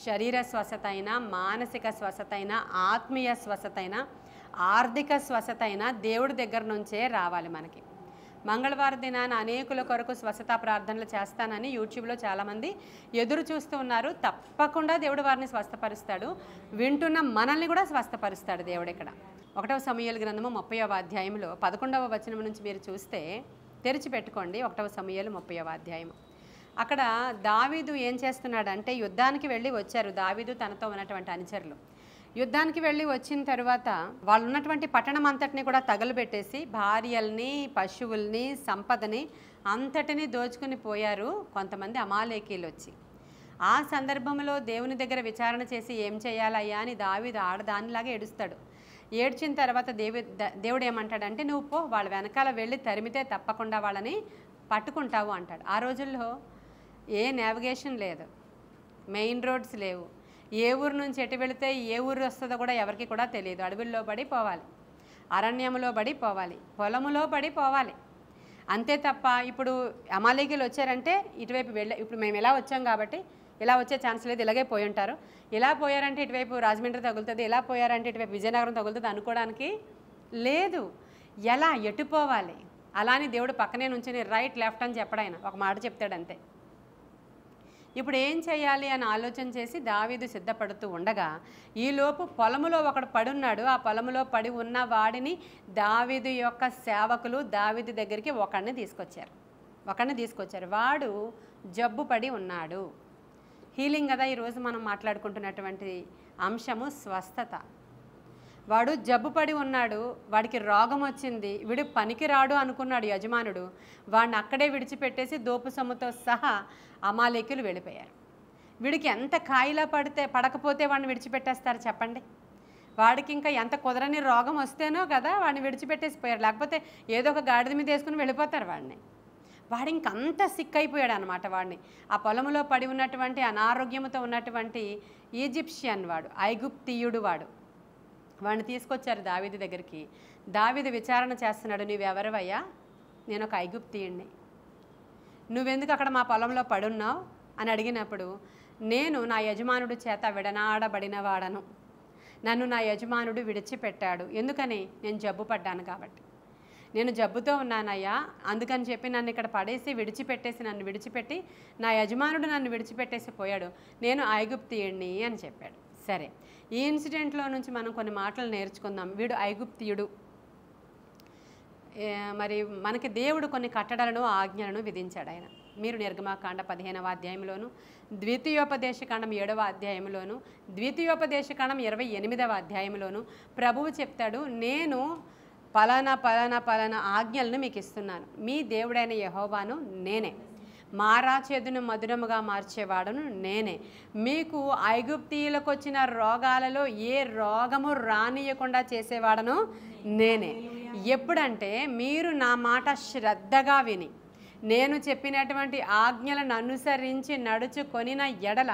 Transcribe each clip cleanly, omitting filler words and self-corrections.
శరీర స్వస్థత అయినా, మానసిక స్వస్థత అయినా, ఆత్మీయ స్వస్థత అయినా, ఆర్థిక స్వస్థత అయినా దేవుడి దగ్గర నుంచే రావాలి మనకి. మంగళవారం దినాన అనేకుల కొరకు స్వస్థత ప్రార్థనలు చేస్తానని యూట్యూబ్లో చాలామంది ఎదురు చూస్తూ ఉన్నారు. తప్పకుండా దేవుడు వారిని స్వస్థపరుస్తాడు. వింటున్న మనల్ని కూడా స్వస్థపరుస్తాడు దేవుడు. ఇక్కడ 1వ సమూయేలు గ్రంథము 30వ అధ్యాయంలో 11వ వచనం నుంచి మీరు చూస్తే తెరిచిపెట్టుకోండి. 1వ సమూయేలు 30వ అధ్యాయం. అక్కడ దావీదు ఏం చేస్తున్నాడంటే యుద్ధానికి వెళ్ళి వచ్చారు. దావీదు తనతో ఉన్నటువంటి అనుచరులు యుద్ధానికి వెళ్ళి వచ్చిన తర్వాత వాళ్ళు ఉన్నటువంటి పట్టణం అంతటిని కూడా తగలబెట్టేసి భార్యల్ని, పశువుల్ని, సంపదని అంతటిని దోచుకుని పోయారు కొంతమంది అమాలేకీలు వచ్చి. ఆ సందర్భంలో దేవుని దగ్గర విచారణ చేసి ఏం చేయాలయ్యా అని దావీదు ఆడదానిలాగా ఏడుస్తాడు. ఏడ్చిన తర్వాత దేవుడు ఏమంటాడంటే, నువ్వు పో, వాళ్ళ వెనకాల వెళ్ళి తరిమితే తప్పకుండా వాళ్ళని పట్టుకుంటావు అంటాడు. ఆ రోజుల్లో ఏ నావిగేషన్ లేదు, మెయిన్ రోడ్స్ లేవు. ఏ ఊరు నుంచి ఎటు వెళితే ఏ ఊరు వస్తుందో కూడా ఎవరికి కూడా తెలియదు. అడవుల్లో పడి పోవాలి, అరణ్యంలో పడి పోవాలి, పొలములో పడి పోవాలి. అంతే తప్ప ఇప్పుడు అమాలేకీలు వచ్చారంటే ఇటువైపు ఇప్పుడు మేము ఇలా వచ్చాం కాబట్టి ఇలా వచ్చే ఛాన్స్ లేదు, ఇలాగే పోయి ఉంటారు. ఇలా పోయారంటే ఇటువైపు రాజమండ్రి తగులుతుంది, ఇలా పోయారంటే ఇటువైపు విజయనగరం తగులుతుంది అనుకోవడానికి లేదు. ఎలా ఎటు పోవాలి అలాని దేవుడు పక్కనే నుంచుని రైట్ లెఫ్ట్ అని చెప్పడాయన ఒక మాట చెప్తాడు అంతే. ఇప్పుడు ఏం చేయాలి అని ఆలోచన చేసి దావీదు సిద్ధపడుతూ ఉండగా ఈలోపు పొలములో ఒకడు పడున్నాడు. ఆ పొలములో పడి ఉన్న వాడిని దావీదు యొక్క సేవకులు దావీదు దగ్గరికి ఒకడిని తీసుకొచ్చారు. వాడు జబ్బు పడి ఉన్నాడు. హీలింగ్ కదా ఈరోజు మనం మాట్లాడుకుంటున్నటువంటి అంశము, స్వస్థత. వాడు జబ్బు పడి ఉన్నాడు, వాడికి రోగం వచ్చింది, వీడు పనికి రాడు అనుకున్నాడు యజమానుడు. వాడిని అక్కడే విడిచిపెట్టేసి దోపు సొమ్ముతో సహా అమాలేకీలు వెళ్ళిపోయారు. వీడికి ఎంత కాయిలా పడకపోతే వాడిని విడిచిపెట్టేస్తారు చెప్పండి. వాడికి ఇంకా ఎంత కుదరని రోగం వస్తేనో కదా వాడిని విడిచిపెట్టేసి పోయారు. లేకపోతే ఏదో ఒక గాడిద మీద వేసుకుని వెళ్ళిపోతారు వాడిని. వాడు ఇంకంత సిక్ అయిపోయాడు అనమాట. వాడిని ఆ పొలంలో పడి ఉన్నటువంటి అనారోగ్యంతో ఉన్నటువంటి ఈజిప్షియన్ వాడు, ఐగుప్తీయుడు వాడిని తీసుకొచ్చారు దావీదు దగ్గరికి. దావీదు విచారణ చేస్తున్నాడు, నువ్వెవరివయ్యా? నేను ఒక ఐగుప్తీయుడిని, నువ్వెందుకు అక్కడ మా పొలంలో పడున్నావు అని అడిగినప్పుడు, నేను నా యజమానుడి చేత విడనాడబడిన వాడను, నన్ను నా యజమానుడు విడిచిపెట్టాడు. ఎందుకని? నేను జబ్బు పడ్డాను కాబట్టి. నేను జబ్బుతో ఉన్నానయ్యా, అందుకని చెప్పి నన్ను ఇక్కడ పడేసి నన్ను విడిచిపెట్టి నా యజమానుడు నన్ను విడిచిపెట్టేసి పోయాడు, నేను ఐగుప్తీయుడిని అని చెప్పాడు. సరే, ఈ ఇన్సిడెంట్లో నుంచి మనం కొన్ని మాటలు నేర్చుకుందాం. వీడు ఐగుప్తీయుడు. మరి మనకి దేవుడు కొన్ని కట్టడలను, ఆజ్ఞలను విధించాడు ఆయన. మీరు నిర్గమాకాండ 15వ అధ్యాయంలోను, ద్వితీయోపదేశకాండం 7వ అధ్యాయంలోను, ద్వితీయోపదేశకాండం 28వ అధ్యాయంలోను ప్రభువు చెప్తాడు, నేను పలానా ఆజ్ఞలను మీకు ఇస్తున్నాను. మీ దేవుడైన యెహోవాను నేనే, మారాచేదును మధురముగా మార్చేవాడును నేనే. మీకు ఐగుప్తీయులకు వచ్చిన రోగాలలో ఏ రోగము రానియకుండా చేసేవాడను నేనే. ఎప్పుడంటే మీరు నా మాట శ్రద్ధగా విని నేను చెప్పినటువంటి ఆజ్ఞలను అనుసరించి నడుచుకొనిన ఎడల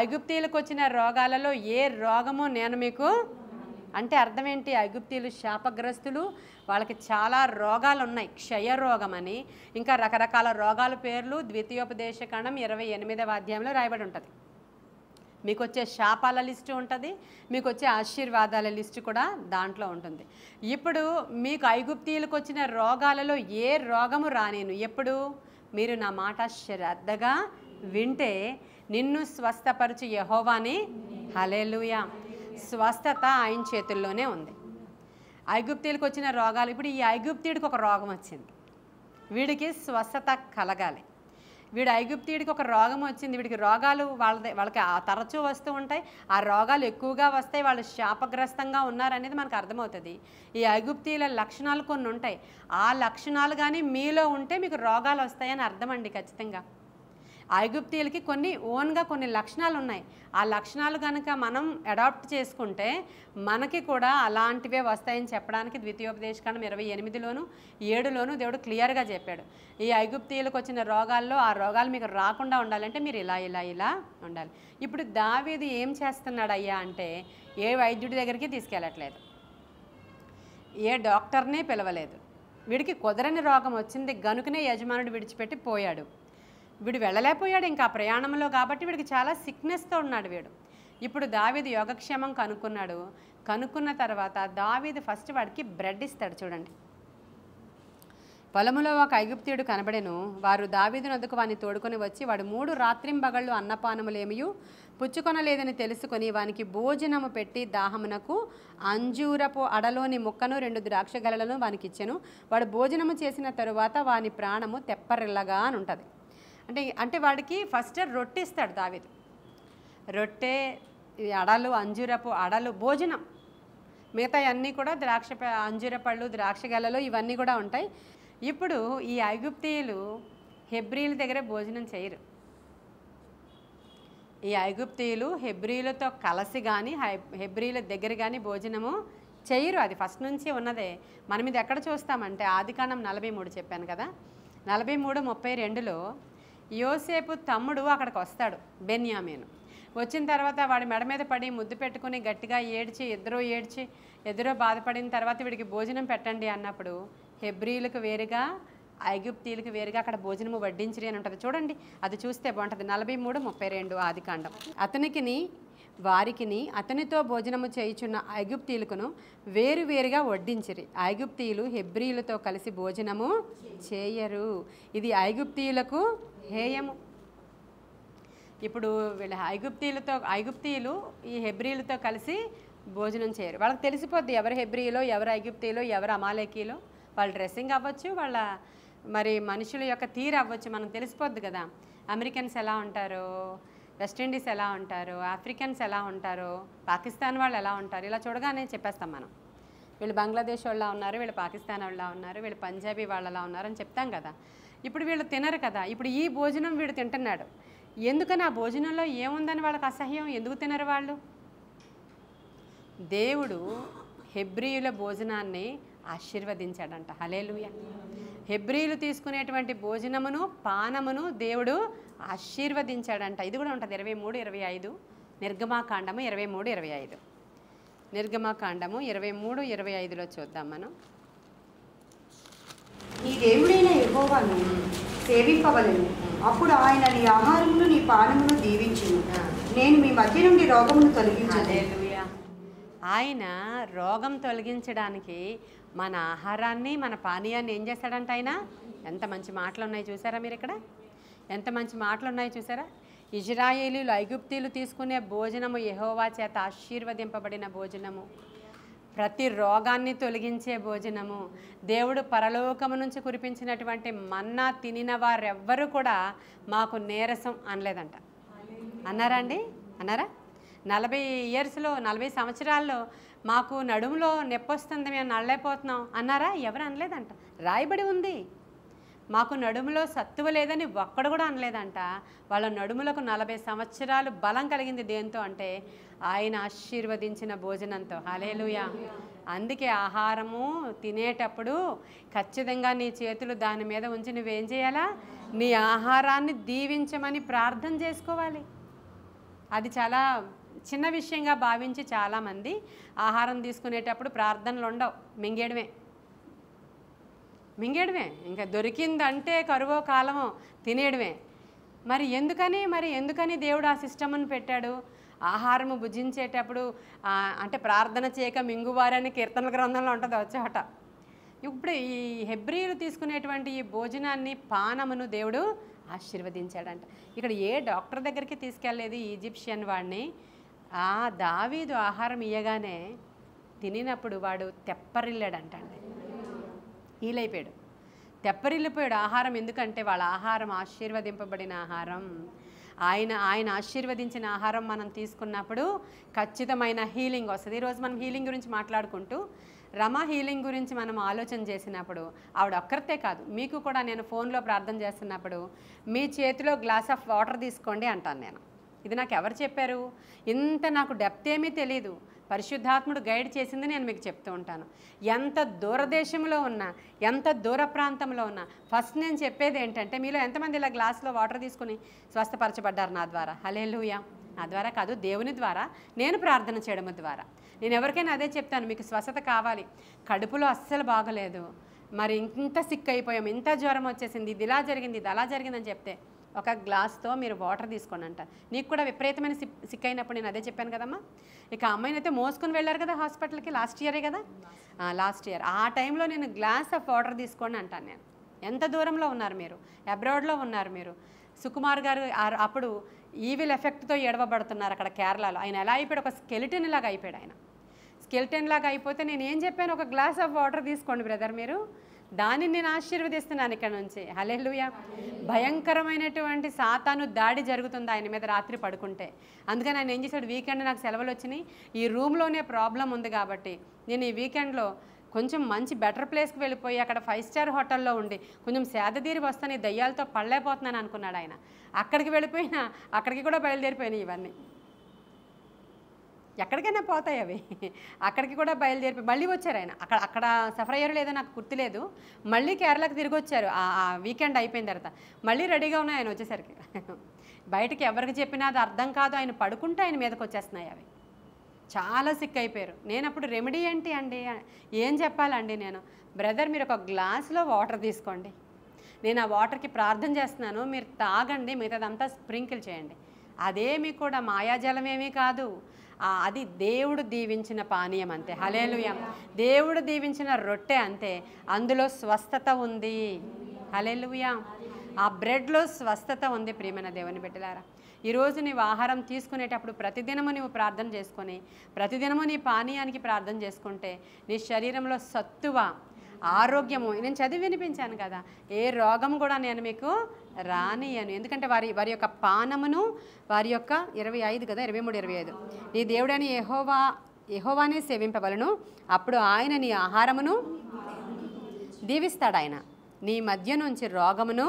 ఐగుప్తీయులకు వచ్చిన రోగాలలో ఏ రోగము నేను మీకు, అంటే అర్థం ఏంటి? ఐగుప్తీయులు శాపగ్రస్తులు, వాళ్ళకి చాలా రోగాలు ఉన్నాయి. క్షయరోగం అని, ఇంకా రకరకాల రోగాల పేర్లు ద్వితీయోపదేశకాండం 28వ అధ్యాయంలో రాయబడి ఉంటుంది. మీకు వచ్చే శాపాల లిస్టు ఉంటుంది, మీకు వచ్చే ఆశీర్వాదాల లిస్టు కూడా దాంట్లో ఉంటుంది. ఇప్పుడు మీకు ఐగుప్తీయులకు వచ్చిన రోగాలలో ఏ రోగము రానేను. ఎప్పుడు? మీరు నా మాట శ్రద్ధగా వింటే నిన్ను స్వస్థపరచు యెహోవాని. హల్లెలూయా. స్వస్థత ఆయన చేతుల్లోనే ఉంది. ఐగుప్తీయులకు వచ్చిన రోగాలు, ఇప్పుడు ఈ ఐగుప్తీయుడికి ఒక రోగం వచ్చింది, వీడికి స్వస్థత కలగాలి. వీడు ఐగుప్తీయుడికి ఒక రోగం వచ్చింది, వీడికి రోగాలు వాళ్ళకి తరచూ వస్తూ ఉంటాయి, ఆ రోగాలు ఎక్కువగా వస్తాయి, వాళ్ళు శాపగ్రస్తంగా ఉన్నారనేది మనకు అర్థమవుతుంది. ఈ ఐగుప్తీయుల లక్షణాలు కొన్ని ఉంటాయి, ఆ లక్షణాలు కానీ మీలో ఉంటే మీకు రోగాలు వస్తాయని అర్థం అండి ఖచ్చితంగా. ఐగుప్తీయులకి కొన్ని లక్షణాలు ఉన్నాయి. ఆ లక్షణాలు కనుక మనం అడాప్ట్ చేసుకుంటే మనకి కూడా అలాంటివే వస్తాయని చెప్పడానికి ద్వితీయోపదేశకాండం 28లోను 7లోను దేవుడు క్లియర్గా చెప్పాడు. ఈ ఐగుప్తీయులకు వచ్చిన రోగాల్లో ఆ రోగాలు మీకు రాకుండా ఉండాలంటే మీరు ఇలా ఉండాలి. ఇప్పుడు దావీదు ఏం చేస్తున్నాడు అయ్యా అంటే, ఏ వైద్యుడి దగ్గరికి తీసుకెళ్ళట్లేదు, ఏ డాక్టర్నే పిలవలేదు. వీడికి కుదరని రోగం వచ్చింది గనుకనే యజమానుడు విడిచిపెట్టి పోయాడు. వీడు వెళ్ళలేకపోయాడు ఇంకా ఆ ప్రయాణంలో, కాబట్టి వీడికి చాలా సిక్నెస్తో ఉన్నాడు వీడు. ఇప్పుడు దావీదు యోగక్షేమం కనుక్కున్నాడు. కనుక్కున్న తర్వాత దావీదు ఫస్ట్ వాడికి బ్రెడ్ ఇస్తాడు. చూడండి, పొలములో ఒక ఐగుప్తీయుడు కనబడెను. వారు దావీదును వద్దకు వాని తోడుకొని వచ్చి, వాడు 3 రాత్రింబగళ్ళు అన్నపానములేమియు పుచ్చుకొనలేదని తెలుసుకొని వానికి భోజనము పెట్టి దాహమునకు అంజూరపు అడలోని ముక్కను 2 ద్రాక్ష గెలలను వానికి ఇచ్చెను. వాడు భోజనము చేసిన తరువాత వాని ప్రాణము తెప్పరిల్లగా అని ఉంటుంది. అంటే వాడికి ఫస్ట్ రొట్టె ఇస్తాడు దావీదు. రొట్టె, అడలు, అంజూరపు అడలు, భోజనం. మిగతా అన్నీ కూడా అంజూర పళ్ళు, ద్రాక్ష గెలలు ఇవన్నీ కూడా ఉంటాయి. ఇప్పుడు ఈ ఐగుప్తీయులు హెబ్రీల దగ్గర భోజనం చేయరు. ఈ ఐగుప్తీయులు హెబ్రీలతో కలిసి కానీ హెబ్రీల దగ్గర కానీ భోజనము చేయరు. అది ఫస్ట్ నుంచి ఉన్నదే. మనం ఇది ఎక్కడ చూస్తామంటే ఆదికాండం 43 చెప్పాను కదా, 43:32లో యోసేపు తమ్ముడు అక్కడికి వస్తాడు, బెన్యామీను. వచ్చిన తర్వాత వాడి మెడ మీద పడి ముద్దు పెట్టుకుని గట్టిగా ఏడ్చి, ఎదురో బాధపడిన తర్వాత వీడికి భోజనం పెట్టండి అన్నప్పుడు హెబ్రీలకు వేరుగా ఐగుప్తీయులకు వేరుగా అక్కడ భోజనము వడ్డించిరి అని ఉంటుంది. చూడండి, అది చూస్తే బాగుంటుంది. 43:32 ఆదికాండం. అతనికిని వారికిని అతనితో భోజనము చేయుచున్న ఐగుప్తీయులకును వేరువేరుగా వడ్డించిరి. ఐగుప్తీయులు హెబ్రీలతో కలిసి భోజనము చేయరు. ఇది ఐగుప్తీయులకు హేయము. ఇప్పుడు వీళ్ళ ఐగుప్తీయులు ఈ హెబ్రీలతో కలిసి భోజనం చేయరు. వాళ్ళకి తెలిసిపోద్ది ఎవరు హెబ్రీలో, ఎవరు ఐగుప్తీయులో, ఎవరు అమాలేకీలో. వాళ్ళ డ్రెస్సింగ్ అవ్వచ్చు, వాళ్ళ మరి మనుషుల యొక్క తీరు అవ్వచ్చు, మనం తెలిసిపోద్ది కదా. అమెరికన్స్ ఎలా ఉంటారో, వెస్టిండీస్ ఎలా ఉంటారో, ఆఫ్రికన్స్ ఎలా ఉంటారో, పాకిస్తాన్ వాళ్ళు ఎలా ఉంటారు, ఇలా చూడగానే చెప్పేస్తాం మనం. వీళ్ళు బంగ్లాదేశ్ వాళ్ళ ఉన్నారు, వీళ్ళు పాకిస్తాన్ వాళ్ళ ఉన్నారు, వీళ్ళు పంజాబీ వాళ్ళలా ఉన్నారు అని చెప్తాం కదా. ఇప్పుడు వీళ్ళు తినరు కదా. ఇప్పుడు ఈ భోజనం వీడు తింటున్నాడు. ఎందుకని ఆ భోజనంలో ఏముందని వాళ్ళకి అసహ్యం? ఎందుకు తినరు వాళ్ళు? దేవుడు హెబ్రీయుల భోజనాన్ని ఆశీర్వదించాడంట. హల్లెలూయా. హెబ్రీయులు తీసుకునేటువంటి భోజనమును పానమును దేవుడు ఆశీర్వదించాడంట. ఇది కూడా ఉంటుంది 23:25 నిర్గమాకాండము 23:25. నిర్గమాకాండము 23:25లో చూద్దాం మనం. నీ దేవుడైన యెహోవాను సేవింపవలెను, అప్పుడు ఆయన నీ ఆహారమును నీ పానమును దీవించును. నేను మీ మధ్య నుండి రోగమును తొలగించును. హల్లెలూయా. ఆయన రోగం తొలగించడానికి మన ఆహారాన్ని, మన పానీయాన్ని ఏం చేస్తాడంట ఆయన? ఎంత మంచి మాటలు ఉన్నాయి చూసారా మీరు ఇక్కడ? ఎంత మంచి మాటలు ఉన్నాయి చూసారా? ఇజ్రాయేలీలు ఐగుప్తీయులు తీసుకునే భోజనము యెహోవా చేత ఆశీర్వదింపబడిన భోజనము, ప్రతి రోగాన్ని తొలగించే భోజనము. దేవుడు పరలోకము నుంచి కురిపించినటువంటి మన్నా తినిన వారెవ్వరూ కూడా మాకు నీరసం అనలేదంట. అన్నారా అండి? అన్నారా? 40 సంవత్సరాల్లో మాకు నడుములో నొప్పి వస్తుంది, మేము నడలేకపోతున్నాం అన్నారా? ఎవరు అనలేదంట. రాయబడి ఉంది. మాకు నడుములో సత్తువ లేదని ఒక్కడు కూడా అనలేదంట. వాళ్ళ నడుములకు 40 సంవత్సరాలు బలం కలిగింది. దేంతో అంటే ఆయన ఆశీర్వదించిన భోజనంతో. హల్లెలూయా. అందుకే ఆహారము తినేటప్పుడు ఖచ్చితంగా నీ చేతులు దాని మీద ఉంచి నువ్వేం చేయాలా? నీ ఆహారాన్ని దీవించమని ప్రార్థన చేసుకోవాలి. అది చాలా చిన్న విషయంగా భావించి చాలామంది ఆహారం తీసుకునేటప్పుడు ప్రార్థనలు ఉండవు, మింగేయడమే. ఇంకా దొరికిందంటే కరువో కాలమో తినేయడమే. మరి ఎందుకని దేవుడు ఆ సిస్టమ్ను పెట్టాడు? ఆహారము భుజించేటప్పుడు అంటే ప్రార్థన చేయక మింగువారని కీర్తనల గ్రంథంలో ఉంటుంది వచ్చేట. ఇప్పుడు ఈ హెబ్రీయులు తీసుకునేటువంటి ఈ భోజనాన్ని, పానమును దేవుడు ఆశీర్వదించాడంట. ఇక్కడ ఏ డాక్టర్ దగ్గరికి తీసుకెళ్ళలేదు ఈజిప్షియన్ వాడిని. ఆ దావీదు ఆహారం ఇయ్యగానే తినినప్పుడు వాడు తెప్పరిల్లాడంటండి, హీలైపోయాడు, తెప్పరిల్లిపోయాడు ఆహారం. ఎందుకంటే వాళ్ళ ఆహారం ఆశీర్వదింపబడిన ఆహారం. ఆయన ఆశీర్వదించిన ఆహారం మనం తీసుకున్నప్పుడు ఖచ్చితమైన హీలింగ్ వస్తుంది. ఈరోజు మనం హీలింగ్ గురించి మాట్లాడుకుంటూ రమా హీలింగ్ గురించి మనం ఆలోచన చేసినప్పుడు ఆవిడ ఒక్కరితే కాదు, మీకు కూడా నేను ఫోన్లో ప్రార్థన చేస్తున్నప్పుడు మీ చేతిలో గ్లాస్ ఆఫ్ వాటర్ తీసుకోండి అంటాను నేను. ఇది నాకు ఎవరు చెప్పారు? ఇంత నాకు డెప్త్ ఏమీ తెలీదు, పరిశుద్ధాత్ముడు గైడ్ చేసింది నేను మీకు చెప్తూ ఉంటాను. ఎంత దూరదేశంలో ఉన్నా, ఎంత దూర ప్రాంతంలో ఉన్నా ఫస్ట్ నేను చెప్పేది ఏంటంటే, మీలో ఎంతమంది ఇలా గ్లాసులో వాటర్ తీసుకుని స్వస్థపరచబడ్డారు నా ద్వారా? హల్లెలూయా. నా ద్వారా కాదు, దేవుని ద్వారా, నేను ప్రార్థన చేయడం ద్వారా. నేను ఎవరికైనా అదే చెప్తాను, మీకు స్వస్థత కావాలి, కడుపులో అస్సలు బాగలేదు, మరి ఇంత సిక్ అయిపోయాం, ఇంత జ్వరం వచ్చేసింది, ఇది ఇలా జరిగింది, ఇది అలా జరిగిందని చెప్తే ఒక గ్లాస్తో మీరు వాటర్ తీసుకోండి అంట. నీకు కూడా విపరీతమైన సిక్ అయినప్పుడు నేను అదే చెప్పాను కదమ్మా. ఇక అమ్మాయిని అయితే మోసుకొని వెళ్ళారు కదా హాస్పిటల్కి, లాస్ట్ ఇయరే కదా, లాస్ట్ ఇయర్. ఆ టైంలో నేను గ్లాస్ ఆఫ్ వాటర్ తీసుకోండి అంటాను నేను. ఎంత దూరంలో ఉన్నారు మీరు, అబ్రాడ్లో ఉన్నారు మీరు. సుకుమార్ గారు అప్పుడు ఈవిల్ ఎఫెక్ట్తో ఏడవబడుతున్నారు అక్కడ కేరళలో. ఆయన ఎలా అయిపోయాడు, ఒక స్కెలిటన్ లాగా అయిపోయాడు ఆయన. స్కెలిటన్ లాగా అయిపోతే నేను ఏం చెప్పాను, ఒక గ్లాస్ ఆఫ్ వాటర్ తీసుకోండి బ్రదర్ మీరు. దానిని నేను ఆశీర్వదిస్తున్నాను ఇక్కడ నుంచి. హల్లెలూయా. భయంకరమైనటువంటి సాతాను దాడి జరుగుతుంది ఆయన మీద రాత్రి పడుకుంటే. అందుకని ఆయన ఏం చేశాడు, వీకెండ్ నాకు సెలవులు వచ్చినాయి, ఈ రూమ్లోనే ప్రాబ్లం ఉంది కాబట్టి నేను ఈ వీకెండ్లో కొంచెం మంచి బెటర్ ప్లేస్కి వెళ్ళిపోయి అక్కడ 5 స్టార్ హోటల్లో ఉండి కొంచెం సేదతీరి వస్తాను, ఈ దయ్యాలతో పడలేకపోతున్నాను అనుకున్నాడు ఆయన. అక్కడికి వెళ్ళిపోయినా అక్కడికి కూడా బయలుదేరిపోయినాయి ఇవన్నీ. ఎక్కడికైనా పోతాయి అవి. అక్కడికి కూడా బయలుదేరిపోయి మళ్ళీ వచ్చారు ఆయన. అక్కడ సఫర్ అయ్యారో లేదో నాకు గుర్తులేదు. మళ్ళీ కేరళకి తిరిగి వచ్చారు ఆ వీకెండ్ అయిపోయిన తర్వాత. మళ్ళీ రెడీగా ఉన్నాయి ఆయన వచ్చేసరికి. బయటకి ఎవరికి చెప్పినా అది అర్థం కాదు, ఆయన పడుకుంటే ఆయన మీదకి వచ్చేస్తున్నాయి అవి. చాలా సిక్ అయిపోయారు. నేను అప్పుడు రెమెడీ ఏంటి అండి, ఏం చెప్పాలండి నేను, బ్రదర్ మీరు ఒక గ్లాస్లో వాటర్ తీసుకోండి, నేను ఆ వాటర్కి ప్రార్థన చేస్తున్నాను, మీరు తాగండి, మిగతాదంతా స్ప్రింకిల్ చేయండి. అదేమి కూడా మాయాజలం ఏమీ కాదు, అది దేవుడు దీవించిన పానీయం అంతే. హల్లెలూయా. దేవుడు దీవించిన రొట్టె అంతే, అందులో స్వస్థత ఉంది. హల్లెలూయా. ఆ బ్రెడ్లో స్వస్థత ఉంది. ప్రియమైన దేవుని బిడ్డలారా, ఈరోజు నీవు ఆహారం తీసుకునేటప్పుడు ప్రతిదినము నీవు ప్రార్థన చేసుకొని, ప్రతిదినము నీ పానీయానికి ప్రార్థన చేసుకుంటే నీ శరీరంలో సత్తువ, ఆరోగ్యము, నేను చదివి వినిపించాను కదా, ఏ రోగం కూడా నేను మీకు రానియను. ఎందుకంటే వారి యొక్క పానమును, వారి యొక్క 25 కదా, 23, 25, నీ దేవుడని యెహోవానే సేవింపవలను, అప్పుడు ఆయన నీ ఆహారమును దీవిస్తాడు. ఆయన నీ మధ్య నుంచి రోగమును,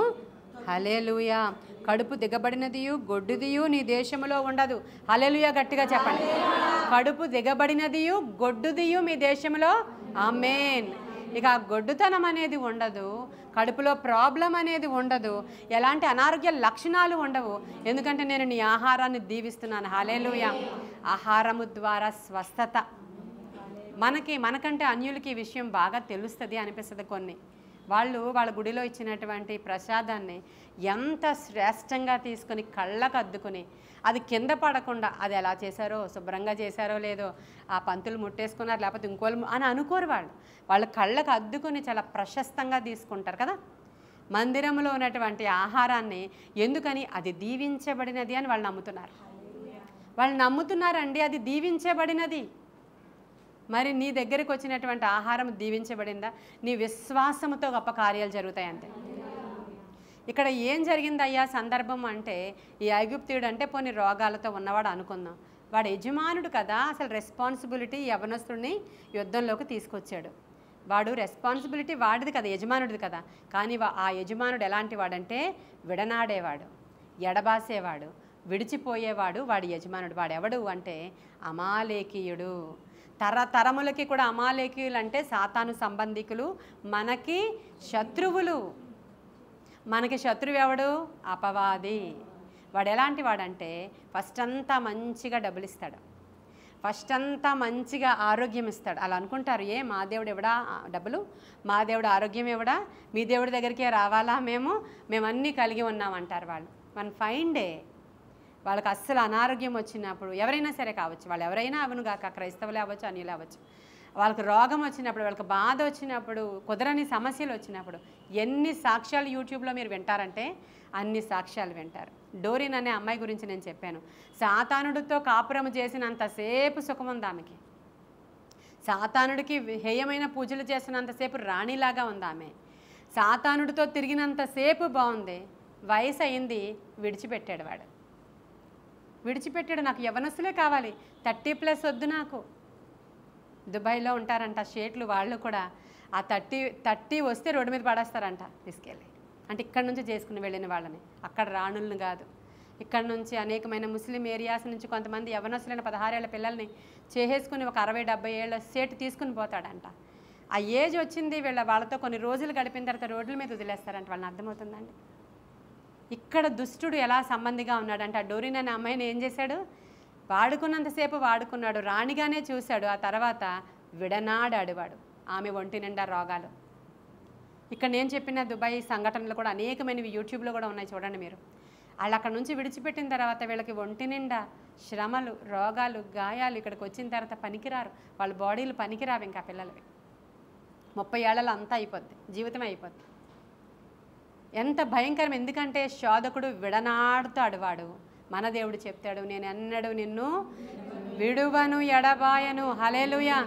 హల్లెలూయా, కడుపు దిగబడినదియు గొడ్డుదియు నీ దేశములో ఉండదు. హల్లెలూయా గట్టిగా చెప్పండి. కడుపు దిగబడినదియు గొడ్డుదియు మీ దేశంలో, ఆమేన్. ఇక ఆ గొడ్డుతనం అనేది ఉండదు, కడుపులో ప్రాబ్లం అనేది ఉండదు, ఎలాంటి అనారోగ్య లక్షణాలు ఉండవు. ఎందుకంటే నేను నీ ఆహారాన్ని దీవిస్తున్నాను. హల్లెలూయా. ఆహారము ద్వారా స్వస్థత. మనకంటే అన్యులకి ఈ విషయం బాగా తెలుస్తుంది అనిపిస్తుంది. వాళ్ళ గుడిలో ఇచ్చినటువంటి ప్రసాదాన్ని ఎంత శ్రేష్టంగా తీసుకొని కళ్ళకు అద్దుకొని, అది కింద పడకుండా, అది ఎలా చేశారో, శుభ్రంగా చేశారో లేదో, ఆ పంతులు ముట్టేసుకున్నారు లేకపోతే ఇంకోళ్ళు అని అనుకోరు. వాళ్ళ కళ్ళకు అద్దుకొని చాలా ప్రశస్తంగా తీసుకుంటారు కదా. మందిరంలో ఉన్నటువంటి ఆహారాన్ని ఎందుకని, అది దీవించబడినది అని వాళ్ళు నమ్ముతున్నారండి. అది దీవించబడినది. మరి నీ దగ్గరికి వచ్చినటువంటి ఆహారం దీవించబడిందా? నీ విశ్వాసముతో గొప్ప కార్యాలు జరుగుతాయి అంతే. ఇక్కడ ఏం జరిగిందయ్యా సందర్భం అంటే, ఈ ఐగుప్తీయుడు అంటే పోనీ రోగాలతో ఉన్నవాడు అనుకుందాం, వాడు యజమానుడు కదా, అసలు రెస్పాన్సిబిలిటీ యవనస్తుడిని యుద్ధంలోకి తీసుకొచ్చాడు. వాడు రెస్పాన్సిబిలిటీ వాడిది కదా, యజమానుడిది కదా. కానీ ఆ యజమానుడు ఎలాంటి వాడంటే విడనాడేవాడు, ఎడబాసేవాడు, విడిచిపోయేవాడు. వాడి యజమానుడు వాడెవడు అంటే అమాలేకీయుడు. తరతరములకి కూడా అమాలేకీయులు అంటే సాతాను సంబంధికులు, మనకి శత్రువులు. మనకి శత్రువు ఎవడు? అపవాది. వాడు ఎలాంటి వాడంటే ఫస్ట్ అంతా మంచిగా డబ్బులు ఇస్తాడు, ఫస్ట్ అంతా మంచిగా ఆరోగ్యం ఇస్తాడు. అలా అనుకుంటారు, మా దేవుడు ఎవడా డబ్బులు, మా దేవుడు ఆరోగ్యం ఎవడా, మీ దేవుడి దగ్గరికే రావాలా, మేము అన్నీ కలిగి ఉన్నామంటారు వాళ్ళు. వన్ ఫైన్ డే వాళ్ళకి అస్సలు అనారోగ్యం వచ్చినప్పుడు, ఎవరైనా సరే కావచ్చు, వాళ్ళు ఎవరైనా అవను కాక, క్రైస్తవులే అవ్వచ్చు, అన్యులే అవ్వచ్చు, వాళ్ళకి రోగం వచ్చినప్పుడు, వాళ్ళకి బాధ వచ్చినప్పుడు, కుదరని సమస్యలు వచ్చినప్పుడు ఎన్ని సాక్ష్యాలు యూట్యూబ్లో మీరు వింటారంటే అన్ని సాక్ష్యాలు వింటారు. డోరిన్ అనే అమ్మాయి గురించి నేను చెప్పాను. సాతానుడితో కాపురం చేసినంతసేపు సుఖం ఉంది ఆమెకి, సాతానుడికి హేయమైన పూజలు చేసినంతసేపు రాణిలాగా ఉంది ఆమె, సాతానుడితో తిరిగినంతసేపు బాగుంది. వయసు అయింది, విడిచిపెట్టాడు. నాకు యవనస్తులే కావాలి, 30+ వద్దు నాకు. దుబాయ్లో ఉంటారంట షేట్లు, వాళ్ళు కూడా ఆ 30 వస్తే రోడ్డు మీద పడేస్తారంట తీసుకెళ్ళి. అంటే ఇక్కడ నుంచి చేసుకుని వెళ్ళిన వాళ్ళని, అక్కడ రాణులను కాదు. ఇక్కడ నుంచి అనేకమైన ముస్లిం ఏరియాస్ నుంచి కొంతమంది యవనస్తులైన 16 ఏళ్ల పిల్లల్ని చేసేసుకుని ఒక 60-70 ఏళ్ల సేటు తీసుకుని పోతాడంట. ఆ ఏజ్ వచ్చింది, వాళ్ళతో కొన్ని రోజులు గడిపిన తర్వాత రోడ్ల మీద వదిలేస్తారంట. వాళ్ళని అర్థమవుతుందండి. ఇక్కడ దుష్టుడు ఎలా సంబంధిగా ఉన్నాడంటే, ఆ డోరిన్ అనే అమ్మాయిని ఏం చేశాడు, వాడుకున్నంతసేపు వాడుకున్నాడు, రాణిగానే చూశాడు. ఆ తర్వాత విడనాడాడు వాడు. ఆమె ఒంటి నిండా రోగాలు. ఇక్కడ నేను చెప్పిన దుబాయ్ సంఘటనలు కూడా అనేకమైనవి యూట్యూబ్లో కూడా ఉన్నాయి, చూడండి మీరు. వాళ్ళు అక్కడ నుంచి విడిచిపెట్టిన తర్వాత వీళ్ళకి ఒంటి నిండా శ్రమలు, రోగాలు, గాయాలు. ఇక్కడికి వచ్చిన తర్వాత పనికిరారు, వాళ్ళ బాడీలు పనికిరావు ఇంకా పిల్లలవి. 30 ఏళ్లలో అంతా అయిపోద్ది, జీవితం అయిపోద్ది. ఎంత భయంకరం! ఎందుకంటే శోధకుడు విడనాడుతాడు. వాడు మన దేవుడు చెప్తాడు, నేను ఎన్నడూ నిన్ను విడువను, ఎడబాయను. హల్లెలూయా.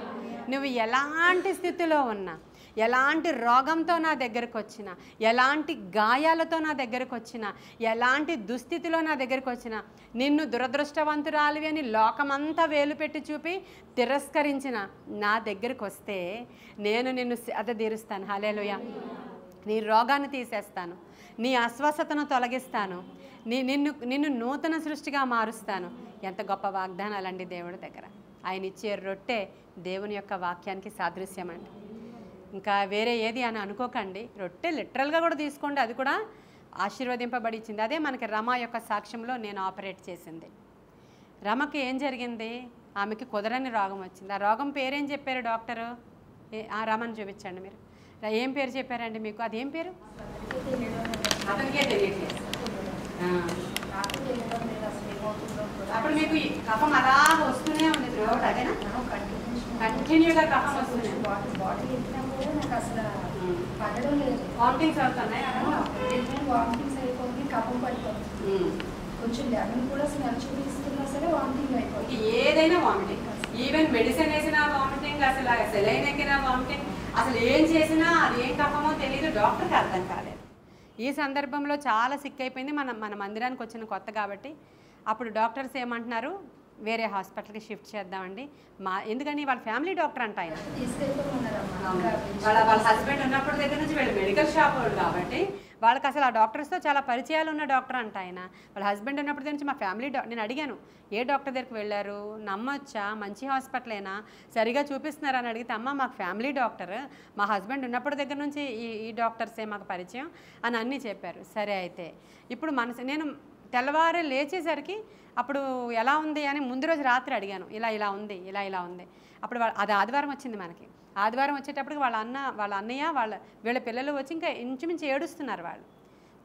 నువ్వు ఎలాంటి స్థితిలో ఉన్నా, ఎలాంటి రోగంతో నా దగ్గరకు వచ్చినా, ఎలాంటి గాయాలతో నా దగ్గరకు వచ్చినా, ఎలాంటి దుస్థితిలో నా దగ్గరకు వచ్చినా, నిన్ను దురదృష్టవంతురాలివి అని లోకమంతా వేలు పెట్టి చూపి తిరస్కరించిన నా దగ్గరకు వస్తే నేను నిన్ను తీరుస్తాను. హల్లెలూయా. నీ రోగాన్ని తీసేస్తాను, నీ అస్వస్థతను తొలగిస్తాను, నిన్ను నూతన సృష్టిగా మారుస్తాను. ఎంత గొప్ప వాగ్దానాలండి దేవుడి దగ్గర. ఆయన ఇచ్చే రొట్టె దేవుని యొక్క వాక్యానికి సాదృశ్యం అండి. ఇంకా వేరే ఏది అని అనుకోకండి. రొట్టె లిటరల్గా కూడా తీసుకోండి, అది కూడా ఆశీర్వదింపబడి ఇచ్చింది. అదే మనకి రమ యొక్క సాక్ష్యంలో నేను ఆపరేట్ చేసింది. రమకి ఏం జరిగింది? ఆమెకి కుదరని రోగం వచ్చింది. ఆ రోగం పేరేం చెప్పారు డాక్టరు? ఆ రమని చూపించండి మీరు. ఏం పేరు చెప్పారండి మీకు? అదేం పేరు? అతనికే తెలియట్లేదు. అప్పుడు మీకు కఫం అలా వస్తూనే ఉంది త్రూఅవుట్, అదేనా? కంటిన్యూగా కఫం వస్తుంది. వామిటింగ్స్ అవుతున్నాయి, వామిటింగ్స్ అయిపోతుంది, కఫం పడిపోతుంది. కొంచెం లెమన్ కూడా స్మెల్ చూపిస్తున్నా సరే వామిటింగ్ అయిపోతుంది. ఏదైనా వామిటింగ్, ఈవెన్ మెడిసిన్ వేసినా వామిటింగ్, అసలు సెలైన్ ఎక్కినా వామిటింగ్, అసలు ఏం చేసినా అది ఏం కఫమో తెలియదు, డాక్టర్కి అర్థం కాలేదు. ఈ సందర్భంలో చాలా సిక్ అయిపోయింది. మన మందిరానికి వచ్చిన కొత్త కాబట్టి అప్పుడు డాక్టర్స్ ఏమంటున్నారు, వేరే హాస్పిటల్కి షిఫ్ట్ చేద్దామండి. ఎందుకని వాళ్ళ ఫ్యామిలీ డాక్టర్ అంట ఆయన. వాళ్ళ హస్బెండ్ ఉన్నప్పుడు దగ్గర నుంచి వీళ్ళు మెడికల్ షాప్ కాబట్టి వాళ్ళకి అసలు ఆ డాక్టర్స్తో చాలా పరిచయాలు ఉన్న డాక్టర్ అంట ఆయన. వాళ్ళ హస్బెండ్ ఉన్నప్పటి నుంచి మా ఫ్యామిలీ నేను అడిగాను, ఏ డాక్టర్ దగ్గరికి వెళ్ళారు, నమ్మొచ్చా, మంచి హాస్పిటలేనా, సరిగా చూపిస్తున్నారా అని అడిగితే, అమ్మ మాకు ఫ్యామిలీ డాక్టర్, మా హస్బెండ్ ఉన్నప్పటి దగ్గర నుంచి ఈ డాక్టర్సే మాకు పరిచయం అని అన్నీ చెప్పారు. సరే అయితే ఇప్పుడు నేను తెల్లవారు లేచేసరికి అప్పుడు ఎలా ఉంది అని ముందు రోజు రాత్రి అడిగాను, ఇలా ఉంది, ఇలా ఉంది. అప్పుడు అది ఆదివారం వచ్చింది మనకి. ఆదివారం వచ్చేటప్పటికి వాళ్ళ అన్నయ్య వీళ్ళ పిల్లలు వచ్చి ఇంకా ఇంచుమించు ఏడుస్తున్నారు. వాళ్ళు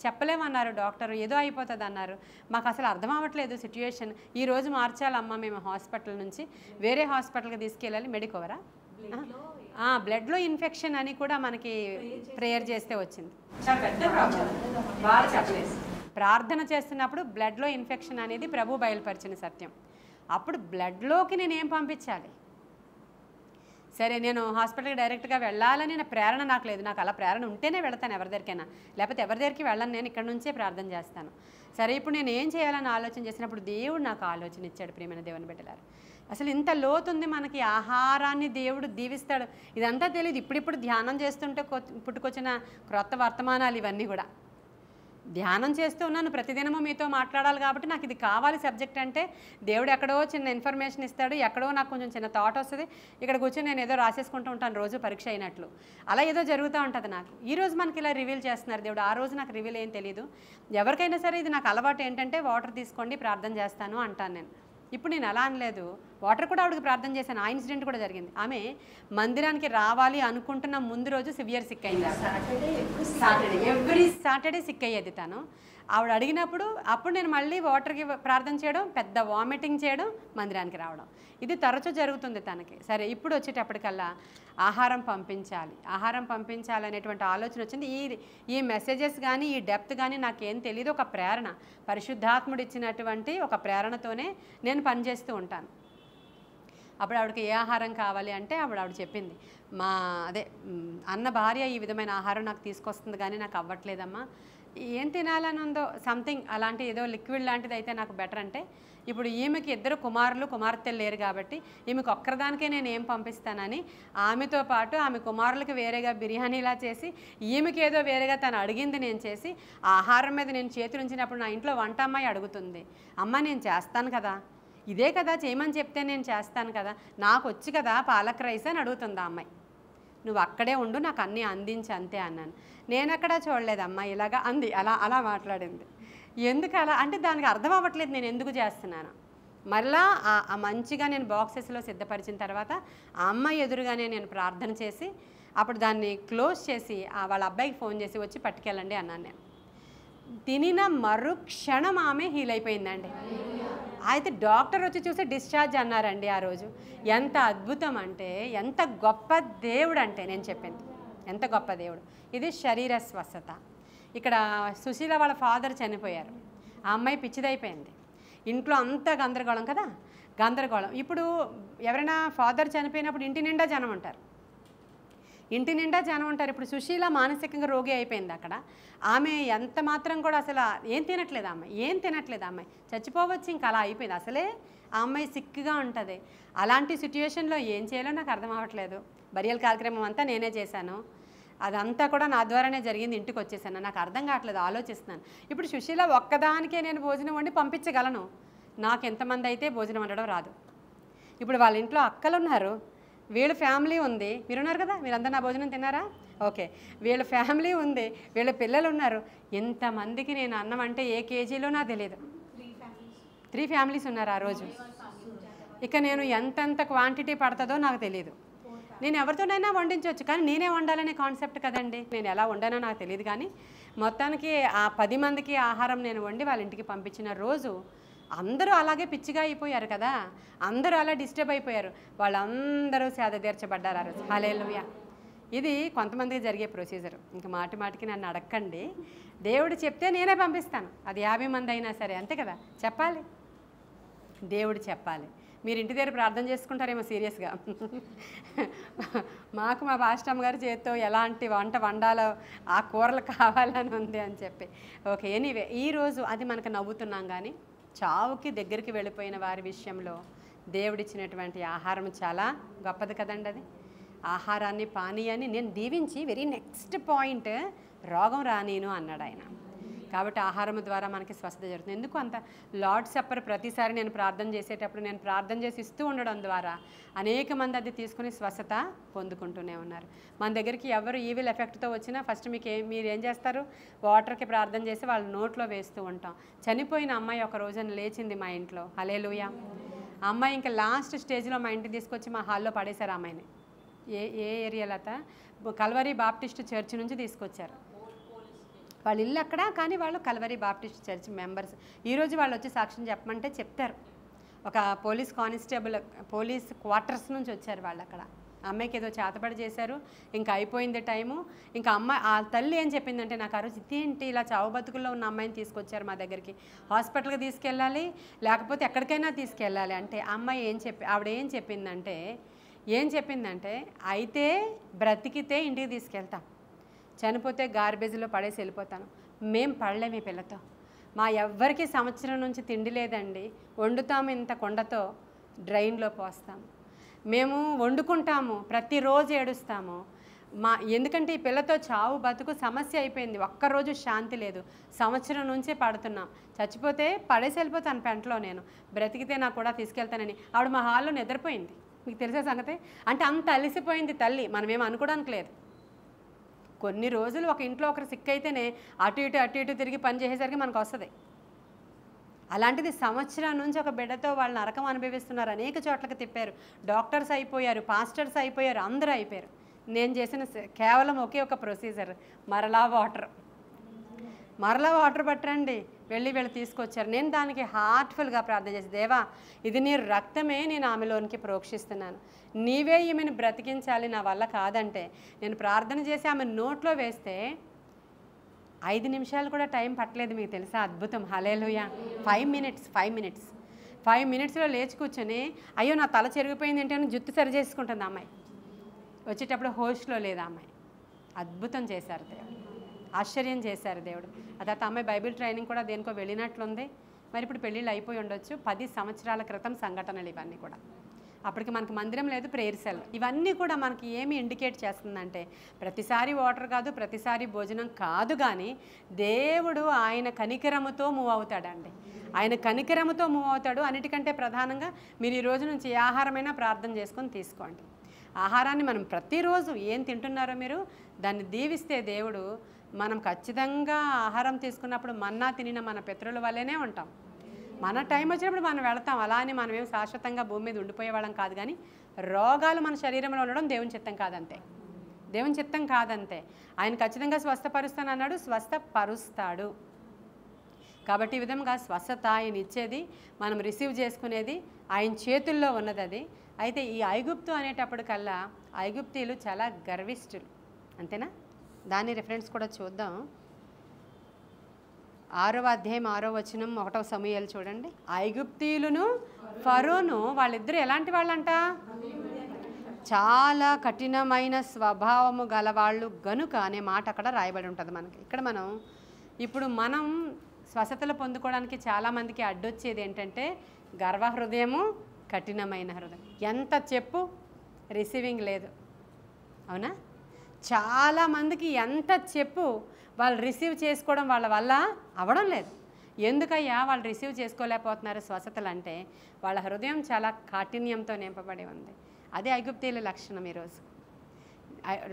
చెప్పలేమన్నారు డాక్టర్, ఏదో అయిపోతుంది అన్నారు. మాకు అసలు అర్థం అవ్వట్లేదు సిచ్యువేషన్. ఈరోజు మార్చాలమ్మా మేము హాస్పిటల్ నుంచి వేరే హాస్పిటల్కి తీసుకెళ్ళాలి. మెడికోవరా? బ్లడ్లో ఇన్ఫెక్షన్ అని కూడా మనకి ప్రేయర్ చేస్తే వచ్చింది. చాలా పెద్ద ప్రాబ్లం, వాళ్ళు చెప్పలేదు. ప్రార్థన చేస్తున్నప్పుడు బ్లడ్లో ఇన్ఫెక్షన్ అనేది ప్రభు బయలుపరిచిన సత్యం. అప్పుడు బ్లడ్లోకి నేనేం పంపించాలి? సరే నేను హాస్పిటల్కి డైరెక్ట్గా వెళ్ళాలని నా ప్రేరణ నాకు లేదు. నాకు అలా ప్రేరణ ఉంటేనే వెళ్తాను ఎవరి దగ్గరికైనా, లేకపోతే ఎవరి దగ్గరికి వెళ్ళను. నేను ఇక్కడ నుంచే ప్రార్థన చేస్తాను. సరే ఇప్పుడు నేను ఏం చేయాలని ఆలోచన చేసినప్పుడు దేవుడు నాకు ఆలోచన ఇచ్చాడు. ప్రియమైన దేవుని బిడ్డలారా, అసలు ఇంత లోతుంది మనకి. ఆహారాన్ని దేవుడు దీవిస్తాడు, ఇదంతా తెలియదు. ఇప్పుడిప్పుడు ధ్యానం చేస్తుంటే పుట్టుకొచ్చిన క్రొత్త వర్తమానాలు ఇవన్నీ కూడా. ధ్యానం చేస్తూ ఉన్నాను, ప్రతిదినము మీతో మాట్లాడాలి కాబట్టి నాకు ఇది కావాలి సబ్జెక్ట్ అంటే. దేవుడు ఎక్కడో చిన్న ఇన్ఫర్మేషన్ ఇస్తాడు, ఎక్కడో నాకు కొంచెం చిన్న థాట్ వస్తుంది, ఇక్కడ కూర్చొని నేను ఏదో రాసేసుకుంటూ ఉంటాను రోజు పరీక్ష అయినట్లు. అలా ఏదో జరుగుతూ ఉంటుంది నాకు. ఈరోజు మనకి ఇలా రివీల్ చేస్తున్నారు దేవుడు. ఆ రోజు నాకు రివీల్ ఏం తెలియదు. ఎవరికైనా సరే ఇది నాకు అలవాటు ఏంటంటే వాటర్ తీసుకోండి ప్రార్థన చేస్తాను అంటాను నేను. ఇప్పుడు నేను అలా అనలేదు, వాటర్ కూడా ఆవిడకి ప్రార్థన చేశాను. ఆ ఇన్సిడెంట్ కూడా జరిగింది. ఆమె మందిరానికి రావాలి అనుకుంటున్న ముందు రోజు సివియర్ సిక్ అయింది. ఎవ్రీ సాటర్డే సిక్ అయ్యేది తను. ఆవిడ అడిగినప్పుడు అప్పుడు నేను మళ్ళీ వాటర్కి ప్రార్థన చేయడం, పెద్ద వామిటింగ్ చేయడం, మందిరానికి రావడం, ఇది తరచూ జరుగుతుంది తనకి. సరే ఇప్పుడు వచ్చేటప్పటికల్లా ఆహారం పంపించాలి అనేటువంటి ఆలోచన వచ్చింది. ఈ మెసేజెస్ కానీ ఈ డెప్త్ కానీ నాకేం తెలియదు. ఒక ప్రేరణ, పరిశుద్ధాత్ముడు ఇచ్చినటువంటి ఒక ప్రేరణతోనే నేను పనిచేస్తూ ఉంటాను. అప్పుడు ఆవిడకి ఏ ఆహారం కావాలి అంటే ఆవిడ చెప్పింది, అన్న భార్య ఈ విధమైన ఆహారం నాకు తీసుకొస్తుంది కానీ నాకు అవ్వట్లేదమ్మా, ఏం తినాలని ఉందో సంథింగ్ అలాంటి ఏదో లిక్విడ్ లాంటిది అయితే నాకు బెటర్ అంటే. ఇప్పుడు ఈమెకి 2 కుమార్తెలు లేరు కాబట్టి ఈమెకు ఒక్కరిదానికే నేను ఏం పంపిస్తానని ఆమెతో పాటు ఆమె కుమారులకి వేరేగా బిర్యానీలా చేసి ఈమెకి ఏదో వేరేగా తను అడిగింది నేను చేసి, ఆ ఆహారం మీద నేను చేతులు ఉంచినప్పుడు నా ఇంట్లో వంట అమ్మాయి అడుగుతుంది, అమ్మ నేను చేస్తాను కదా, ఇదే కదా చేయమని చెప్తే నేను చేస్తాను కదా, నాకు వచ్చి కదా పాలక్ రైస్ అని అడుగుతుంది ఆ అమ్మాయి. నువ్వు అక్కడే ఉండు, నాకు అన్నీ అందించి అంతే అన్నాను. నేను అక్కడ చూడలేదమ్మా, ఇలాగా అంది, అలా మాట్లాడింది. ఎందుకు అలా అంటే దానికి అర్థం అవ్వట్లేదు నేను ఎందుకు చేస్తున్నాను. మళ్ళా మంచిగా నేను బాక్సెస్లో సిద్ధపరిచిన తర్వాత ఆ అమ్మాయి ఎదురుగానే నేను ప్రార్థన చేసి అప్పుడు దాన్ని క్లోజ్ చేసి వాళ్ళ అబ్బాయికి ఫోన్ చేసి వచ్చి పట్టుకెళ్ళండి అన్నాను నేను. తినిన మరుక్షణం ఆమె హీల్ అయిపోయిందండి. అయితే డాక్టర్ వచ్చి చూసి డిశ్చార్జ్ అన్నారండి ఆ రోజు. ఎంత అద్భుతం అంటే, ఎంత గొప్ప దేవుడు అంటే నేను చెప్పింది, ఎంత గొప్ప దేవుడు. ఇది శరీర స్వస్థత. ఇక్కడ సుశీల వాళ్ళ ఫాదర్ చనిపోయారు, ఆ అమ్మాయి పిచ్చిదైపోయింది, ఇంట్లో అంతా గందరగోళం కదా, గందరగోళం. ఇప్పుడు ఎవరైనా ఫాదర్ చనిపోయినప్పుడు ఇంటి నిండా జనం ఉంటారు, ఇంటి నిండా జనం ఉంటారు. ఇప్పుడు సుశీల మానసికంగా రోగి అయిపోయింది అక్కడ. ఆమె ఎంత మాత్రం కూడా అసలు ఏం తినట్లేదు అమ్మాయి, ఏం తినట్లేదు అమ్మాయి, చచ్చిపోవచ్చు ఇంకా, అలా అయిపోయింది. అసలే ఆ అమ్మాయి సిక్గా ఉంటుంది. అలాంటి సిచ్యువేషన్లో ఏం చేయాలో నాకు అర్థం అవ్వట్లేదు. బరియల్ కార్యక్రమం అంతా నేనే చేశాను, అదంతా కూడా నా ద్వారానే జరిగింది. ఇంటికి వచ్చేసాను, నాకు అర్థం కావట్లేదు, ఆలోచిస్తున్నాను. ఇప్పుడు సుశీల ఒక్కదానికే నేను భోజనం వండి పంపించగలను, నాకు ఎంతమంది అయితే భోజనం వండడం రాదు. ఇప్పుడు వాళ్ళ ఇంట్లో అక్కలు ఉన్నారు, వీళ్ళ ఫ్యామిలీ ఉంది, మీరున్నారు కదా, మీరందరూ నా భోజనం తిన్నారా? ఓకే, వీళ్ళ ఫ్యామిలీ ఉంది, వీళ్ళ పిల్లలు ఉన్నారు. ఎంతమందికి నేను అన్నం అంటే ఏ కేజీలో నాకు తెలియదు. 3 ఫ్యామిలీస్ ఉన్నారు ఆ రోజు. ఇక నేను ఎంతెంత క్వాంటిటీ పడుతుందో నాకు తెలియదు. నేను ఎవరితోనైనా వండించవచ్చు, కానీ నేనే వండాలనే కాన్సెప్ట్ కదండి. నేను ఎలా వండానో నాకు తెలియదు, కానీ మొత్తానికి ఆ 10 మందికి ఆహారం నేను వండి వాళ్ళ ఇంటికి పంపించిన రోజు అందరూ అలాగే పిచ్చిగా అయిపోయారు కదా, అందరూ అలా డిస్టర్బ్ అయిపోయారు, వాళ్ళందరూ సేద తీర్చబడ్డారు ఆ రోజు. హల్లెలూయా. ఇది కొంతమందికి జరిగే ప్రొసీజర్. ఇంకా మాటి మాటికి నన్ను అడగండి, దేవుడు చెప్తే నేనే పంపిస్తాను, అది 50 మంది అయినా సరే, అంతే కదా, చెప్పాలి, దేవుడు చెప్పాలి. మీరు ఇంటి దగ్గర ప్రార్థన చేసుకుంటారేమో సీరియస్గా. మాకు మా పాస్టమ్ గారి చేతితో ఎలాంటి వంట వండాలో, ఆ కూరలు కావాలని ఉంది అని చెప్పి. ఓకే, ఎనీవే ఈరోజు అది మనకు నవ్వుతున్నాం, కానీ చావుకి దగ్గరికి వెళ్ళిపోయిన వారి విషయంలో దేవుడిచ్చినటువంటి ఆహారం చాలా గొప్పది కదండి. అది ఆహారాన్ని పానీయాన్ని నేను దీవించి వెరీ నెక్స్ట్ పాయింట్ రోగం రానీను అన్నాడు ఆయన. కాబట్టి ఆహారం ద్వారా మనకి స్వస్థత జరుగుతుంది. ఎందుకు అంత లార్డ్ సప్పర్ ప్రతిసారి నేను ప్రార్థన చేసేటప్పుడు నేను ప్రార్థన చేసి ఇస్తూ ఉండడం ద్వారా అనేక మంది అది తీసుకుని స్వస్థత పొందుకుంటూనే ఉన్నారు. మన దగ్గరికి ఎవరు ఈవిల్ ఎఫెక్ట్తో వచ్చినా ఫస్ట్ మీరు ఏం చేస్తారు, వాటర్కి ప్రార్థన చేసి వాళ్ళ నోట్లో వేస్తూ ఉంటాం. చనిపోయిన అమ్మాయి ఒక రోజున లేచింది మా ఇంట్లో, హల్లెలూయా. ఆ అమ్మాయి ఇంకా లాస్ట్ స్టేజ్లో మా ఇంటికి తీసుకొచ్చి మా హాల్లో పడేశారు. ఆ అమ్మాయిని ఏ ఏరియాలో కల్వరీ బాప్టిస్ట్ చర్చ్ నుంచి తీసుకొచ్చారు. వాళ్ళ ఇల్లు అక్కడ, కానీ వాళ్ళు కల్వరీ బాప్టిస్ట్ చర్చ్ మెంబర్స్. ఈరోజు వాళ్ళు వచ్చి సాక్ష్యం చెప్పమంటే చెప్తారు. ఒక పోలీస్ కానిస్టేబుల్ పోలీస్ క్వార్టర్స్ నుంచి వచ్చారు వాళ్ళు అక్కడ. అమ్మాయికి ఏదో చేతబడి చేశారు, ఇంకా అయిపోయింది టైము. ఇంకా అమ్మాయి ఆ తల్లి ఏం చెప్పిందంటే, నాకు ఆ రోజు ఇదేంటి ఇలా చావు బతుకుల్లో ఉన్న అమ్మాయిని తీసుకొచ్చారు మా దగ్గరికి, హాస్పిటల్కి తీసుకెళ్ళాలి లేకపోతే ఎక్కడికైనా తీసుకెళ్ళాలి అంటే, అమ్మాయి ఆవిడ ఏం చెప్పిందంటే అయితే బ్రతికితే ఇంటికి తీసుకెళ్తాం, చనిపోతే గార్బేజ్లో పడేసి వెళ్ళిపోతాను. మేం పడలేము ఈ పిల్లతో, మా ఎవ్వరికి సంవత్సరం నుంచి తిండి లేదండి, వండుతాము ఇంత కొండతో డ్రైన్లో పోస్తాము, మేము వండుకుంటాము, ప్రతిరోజు ఏడుస్తాము. ఎందుకంటే ఈ పిల్లతో చావు బతుకు సమస్య అయిపోయింది, ఒక్కరోజు శాంతి లేదు, సంవత్సరం నుంచే పడుతున్నాం, చచ్చిపోతే పడేసి వెళ్ళిపోతాను పెంటలో, నేను బ్రతికితే నాకు కూడా తీసుకెళ్తానని ఆవిడ మా హాల్లో నిద్రపోయింది. మీకు తెలిసే సంగతే, అంటే అంత అలిసిపోయింది తల్లి, మనమేం అనుకోవడానికి లేదు. కొన్ని రోజులు ఒక ఇంట్లో ఒకరు సిక్ అయితేనే అటు ఇటు తిరిగి పని చేసేసరికి మనకు వస్తుంది. అలాంటిది సంవత్సరం నుంచి ఒక బిడ్డతో వాళ్ళు నరకం అనుభవిస్తున్నారు, అనేక చోట్లకి తిప్పారు, డాక్టర్స్ అయిపోయారు, పాస్టర్స్ అయిపోయారు, అందరూ అయిపోయారు. నేను చేసిన కేవలం ఒకే ఒక ప్రొసీజర్, మరలా వాటర్ పట్టరండి, వీళ్ళు తీసుకొచ్చారు. నేను దానికి హార్ట్ఫుల్గా ప్రార్థన చేసి, దేవా ఇది నీ రక్తమే నేను ఆమెలోనికి ప్రోక్షిస్తున్నాను, నీవే ఈమెను బ్రతికించాలి, నా వల్ల కాదంటే నేను ప్రార్థన చేసి ఆమె నోట్లో వేస్తే 5 నిమిషాలు కూడా టైం పట్టలేదు. మీకు తెలుసా అద్భుతం, హల్లెలూయా. 5 మినిట్స్లో లేచి కూర్చొని, అయ్యో నా తల చెరిగిపోయింది ఏంటి అని జుట్టు సరి చేసుకుంటుంది అమ్మాయి. వచ్చేటప్పుడు హోస్ట్లో లేదు అమ్మాయి. అద్భుతం చేశారు దేవుడు, ఆశ్చర్యం చేశారు దేవుడు. ఆ తర్వాత అమ్మాయి బైబిల్ ట్రైనింగ్ కూడా దేనికో వెళ్ళినట్లుంది. మరి ఇప్పుడు పెళ్ళిళ్ళు అయిపోయి ఉండొచ్చు. 10 సంవత్సరాల క్రితం సంఘటనలు ఇవన్నీ కూడా. అప్పటికి మనకు మందిరం లేదు, ప్రేయర్ సెల్. ఇవన్నీ కూడా మనకి ఏమి ఇండికేట్ చేస్తుందంటే, ప్రతిసారి వాటర్ కాదు, ప్రతిసారి భోజనం కాదు, కానీ దేవుడు ఆయన కనికరముతో మూవ్ అవుతాడండి. ఆయన కనికరముతో మూవ్ అవుతాడు. అన్నిటికంటే ప్రధానంగా మీరు ఈ రోజు నుంచి ఏ ఆహారమైనా ప్రార్థన చేసుకొని తీసుకోండి. ఆహారాన్ని మనం ప్రతిరోజు ఏం తింటున్నారో మీరు దాన్ని దీవిస్తే దేవుడు, మనం ఖచ్చితంగా ఆహారం తీసుకున్నప్పుడు మన్నా తినిన మన పితరుల వల్లనే ఉంటాం. మన టైం వచ్చినప్పుడు మనం వెళతాం, అలా అని మనం ఏం శాశ్వతంగా భూమి మీద ఉండిపోయేవాళ్ళం కాదు. కానీ రోగాలు మన శరీరంలో ఉండడం దేవుని చిత్తం కాదంతే. ఆయన ఖచ్చితంగా స్వస్థపరుస్తాను అన్నాడు, స్వస్థపరుస్తాడు. కాబట్టి ఈ విధంగా స్వస్థత ఆయన ఇచ్చేది, మనం రిసీవ్ చేసుకునేది ఆయన చేతుల్లో ఉన్నది అది. అయితే ఈ ఐగుప్తు అనేటప్పటికల్లా ఐగుప్తీయులు చాలా గర్విష్ఠులు, అంతేనా? దాని రిఫరెన్స్ కూడా చూద్దాం. 6వ అధ్యాయం 6వ వచనం 1వ సమూయేలు చూడండి. ఐగుప్తీయులను ఫరోను వాళ్ళిద్దరూ ఎలాంటి వాళ్ళంట? చాలా కఠినమైన స్వభావము గలవాళ్ళు గనుక అనే మాట అక్కడ రాయబడి ఉంటుంది మనకి. ఇక్కడ మనం స్వస్థతలు పొందుకోవడానికి చాలామందికి అడ్డొచ్చేది ఏంటంటే గర్వ హృదయము, కఠినమైన హృదయం. ఎంత చెప్పు రిసీవింగ్ లేదు, అవునా? చాలామందికి ఎంత చెప్పు వాళ్ళు రిసీవ్ చేసుకోవడం వాళ్ళ వల్ల అవ్వడం లేదు. ఎందుకయ్యా వాళ్ళు రిసీవ్ చేసుకోలేకపోతున్నారు స్వస్థతలు అంటే వాళ్ళ హృదయం చాలా కాఠిన్యంతో నింపబడి ఉంది. అదే ఐగుప్తీయుల లక్షణం. ఈరోజు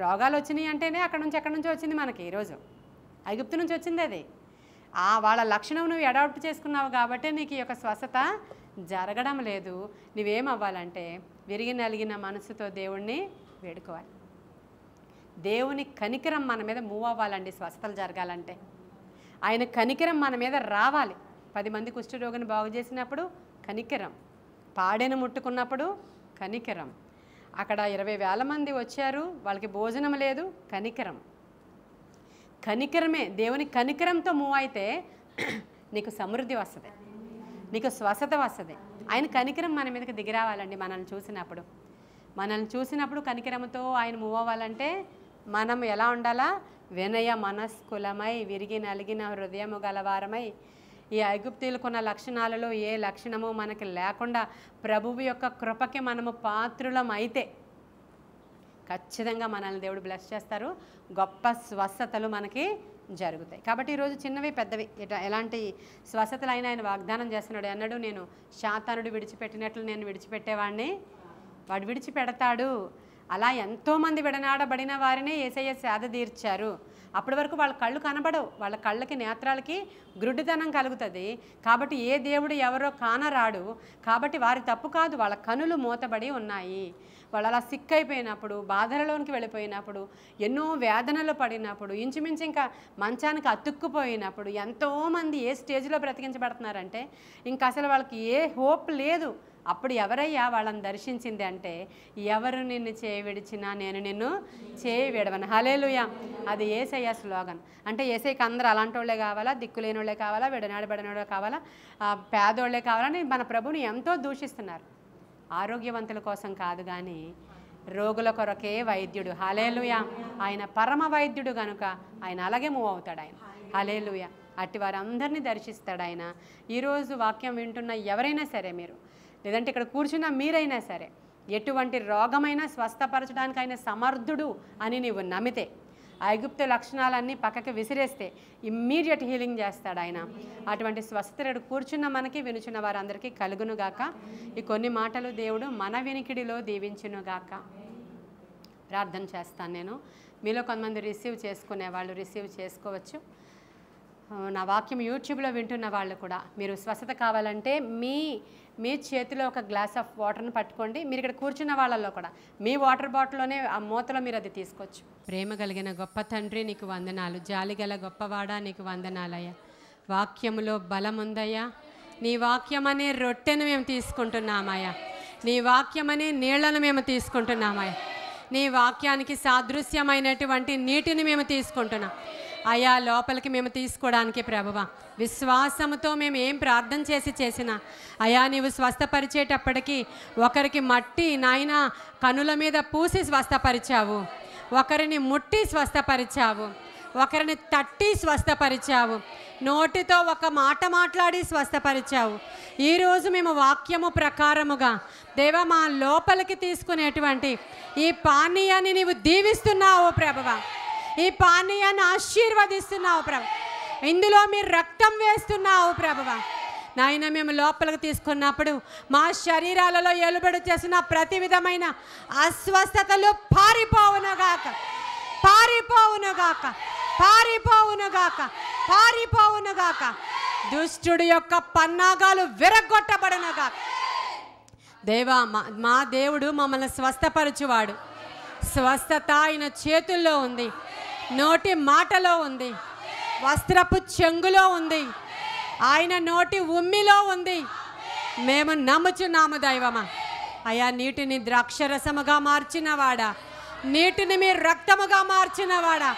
రోగాలు వచ్చినాయి అంటేనే ఎక్కడి నుంచో వచ్చింది మనకి. ఈరోజు ఐగుప్తు నుంచి వచ్చింది అది. వాళ్ళ లక్షణం నువ్వు అడాప్ట్ చేసుకున్నావు కాబట్టి నీకు ఈ యొక్క స్వస్థత జరగడం లేదు. నువ్వేమవ్వాలంటే విరిగి నలిగిన మనసుతో దేవుణ్ణి వేడుకోవాలి. దేవుని కనికరం మన మీద మూవ్ అవ్వాలండి. స్వస్థతలు జరగాలంటే ఆయన కనికరం మన మీద రావాలి. 10 మంది కుష్ఠరోగిని బాగు చేసినప్పుడు కనికరం, పాడెను ముట్టుకున్నప్పుడు కనికరం, అక్కడ 20,000 మంది వచ్చారు, వాళ్ళకి భోజనం లేదు, కనికరం. కనికరమే, దేవుని కనికరంతో మూవ్ అయితే నీకు సమృద్ధి వస్తుంది, నీకు స్వస్థత వస్తుంది. ఆయన కనికరం మన మీదకి దిగిరావాలండి. మనల్ని చూసినప్పుడు కనికరంతో ఆయన మూవ్ అవ్వాలంటే మనం ఎలా ఉండాలా? వినయ మనస్కులమై, విరిగి నలిగిన హృదయము గలవారమై. ఈ ఐగుప్తీయులకున్న లక్షణాలలో ఏ లక్షణము మనకి లేకుండా ప్రభువు యొక్క కృపకి మనము పాత్రులం అయితే ఖచ్చితంగా మనల్ని దేవుడు బ్లెస్ చేస్తారు. గొప్ప స్వస్థతలు మనకి జరుగుతాయి. కాబట్టి ఈరోజు చిన్నవి పెద్దవి ఎలాంటి స్వస్థతలు అయినా ఆయన వాగ్దానం చేస్తున్నాడు. అన్నాడు, నేను శాతానుడు విడిచిపెట్టినట్లు నేను విడిచిపెట్టేవాడిని, వాడు విడిచిపెడతాడు. అలా ఎంతోమంది విడనాడబడిన వారిని యేసయ్య సేద తీర్చారు. అప్పటి వరకు వాళ్ళ కళ్ళు కనబడవు, వాళ్ళ కళ్ళకి నేత్రాలకి గ్రుడ్డితనం కలుగుతుంది. కాబట్టి ఏ దేవుడు ఎవరో కానరాడు. కాబట్టి వారి తప్పు కాదు, వాళ్ళ కనులు మూతబడి ఉన్నాయి. వాళ్ళు అలా సిక్ అయిపోయినప్పుడు, బాధలలోనికి వెళ్ళిపోయినప్పుడు, ఎన్నో వేదనలు పడినప్పుడు, ఇంచుమించు ఇంకా మంచానికి అతుక్కుపోయినప్పుడు ఎంతోమంది ఏ స్టేజ్లో బ్రతికించబడుతున్నారంటే ఇంకా అసలు వాళ్ళకి ఏ హోప్ లేదు. అప్పుడు ఎవరయ్యా వాళ్ళని దర్శించింది అంటే, ఎవరు నిన్ను చేయి విడిచినా నేను నిన్ను చేయి విడవను. హల్లెలూయా. అది యేసయ్య స్లోగన్. అంటే యేసయ్యకి అందరూ అలాంటి వాళ్ళే కావాలా, దిక్కులేని వాళ్ళే కావాలా, విడనాడబడినోళ్ళే కావాలా, పేదోళ్ళే కావాలని మన ప్రభుని ఎంతో దూషిస్తున్నారు. ఆరోగ్యవంతుల కోసం కాదు కానీ రోగుల కొరకే వైద్యుడు. హల్లెలూయా. ఆయన పరమ వైద్యుడు కనుక ఆయన అలాగే మూవ్ అవుతాడు ఆయన. హల్లెలూయా. అట్టి వారందరినీ దర్శిస్తాడు ఆయన. ఈరోజు వాక్యం వింటున్న ఎవరైనా సరే, మీరు లేదంటే ఇక్కడ కూర్చున్న మీరైనా సరే, ఎటువంటి రోగమైనా స్వస్థపరచడానికి ఆయన సమర్థుడు అని నీవు నమ్మితే, ఐగుప్తు లక్షణాలన్నీ పక్కకి విసిరేస్తే ఇమ్మీడియట్ హీలింగ్ చేస్తాడు ఆయన. అటువంటి స్వస్థత కూర్చున్న మనకి, వినుచున్న వారందరికీ కలుగునుగాక. ఈ కొన్ని మాటలు దేవుడు మన వినికిడిలో దీవించునుగాక. ప్రార్థన చేస్తాను నేను. మీలో కొంతమంది రిసీవ్ చేసుకునే వాళ్ళు రిసీవ్ చేసుకోవచ్చు. నా వాక్యం యూట్యూబ్లో వింటున్న వాళ్ళు కూడా, మీరు స్వస్థత కావాలంటే మీ చేతిలో ఒక గ్లాస్ ఆఫ్ వాటర్ని పట్టుకోండి. మీరు ఇక్కడ కూర్చున్న వాళ్ళల్లో కూడా మీ వాటర్ బాటిల్లోనే ఆ మూతలో మీరు అది తీసుకోవచ్చు. ప్రేమ కలిగిన గొప్ప తండ్రి నీకు వందనాలు. జాలిగల గొప్పవాడా నీకు వందనాలయ్యా. వాక్యములో బలం ఉందయ్యా. నీ వాక్యం అనే రొట్టెను మేము తీసుకుంటున్నామయ్యా. నీ వాక్యం అనే నీళ్లను మేము తీసుకుంటున్నామయ్యా. నీ వాక్యానికి సాదృశ్యమైనటువంటి నీటిని మేము తీసుకుంటున్నాం అయ్యా. లోపలికి మేము తీసుకోవడానికి ప్రభువా, విశ్వాసంతో మేము ఏం ప్రార్థన చేసినా అయ్యా, నీవు స్వస్థపరిచేటప్పటికీ ఒకరికి మట్టి నాయన కనుల మీద పూసి స్వస్థపరిచావు, ఒకరిని ముట్టి స్వస్థపరిచావు, ఒకరిని తట్టి స్వస్థపరిచావు, నోటితో ఒక మాట మాట్లాడి స్వస్థపరిచావు. ఈరోజు మేము వాక్యము ప్రకారముగా దేవా మా లోపలికి తీసుకునేటువంటి ఈ పానీయాన్ని నీవు దీవిస్తున్నావు ప్రభువా. ఈ పానీయాన్ని ఆశీర్వదిస్తున్నావు ప్రభు. ఇందులో మీరు రక్తం వేస్తున్నావు ప్రభువా. నాయన మేము లోపలికి తీసుకున్నప్పుడు మా శరీరాలలో ఎలుబడి చేసిన ప్రతి విధమైన అస్వస్థతలు పారిపోవునుగాక, పారిపోవునుగాక, పారిపోవునుగాక, పారిపోవునుగాక. దుష్టుడి యొక్క పన్నాగాలు విరగొట్టబడునుగాక. దేవా మా దేవుడు మమ్మల్ని స్వస్థపరచువాడు. స్వస్థత ఆయన చేతుల్లో ఉంది, నోటి మాటలో ఉంది, వస్త్రపు చెంగులో ఉంది. ఆయన నోటి ఉమ్మిలో ఉంది. మేము నమ్ముచున్నాము దైవమా. అయా నీటిని ద్రాక్షరసముగా మార్చినవాడా, నీటిని మీ రక్తముగా మార్చినవాడా,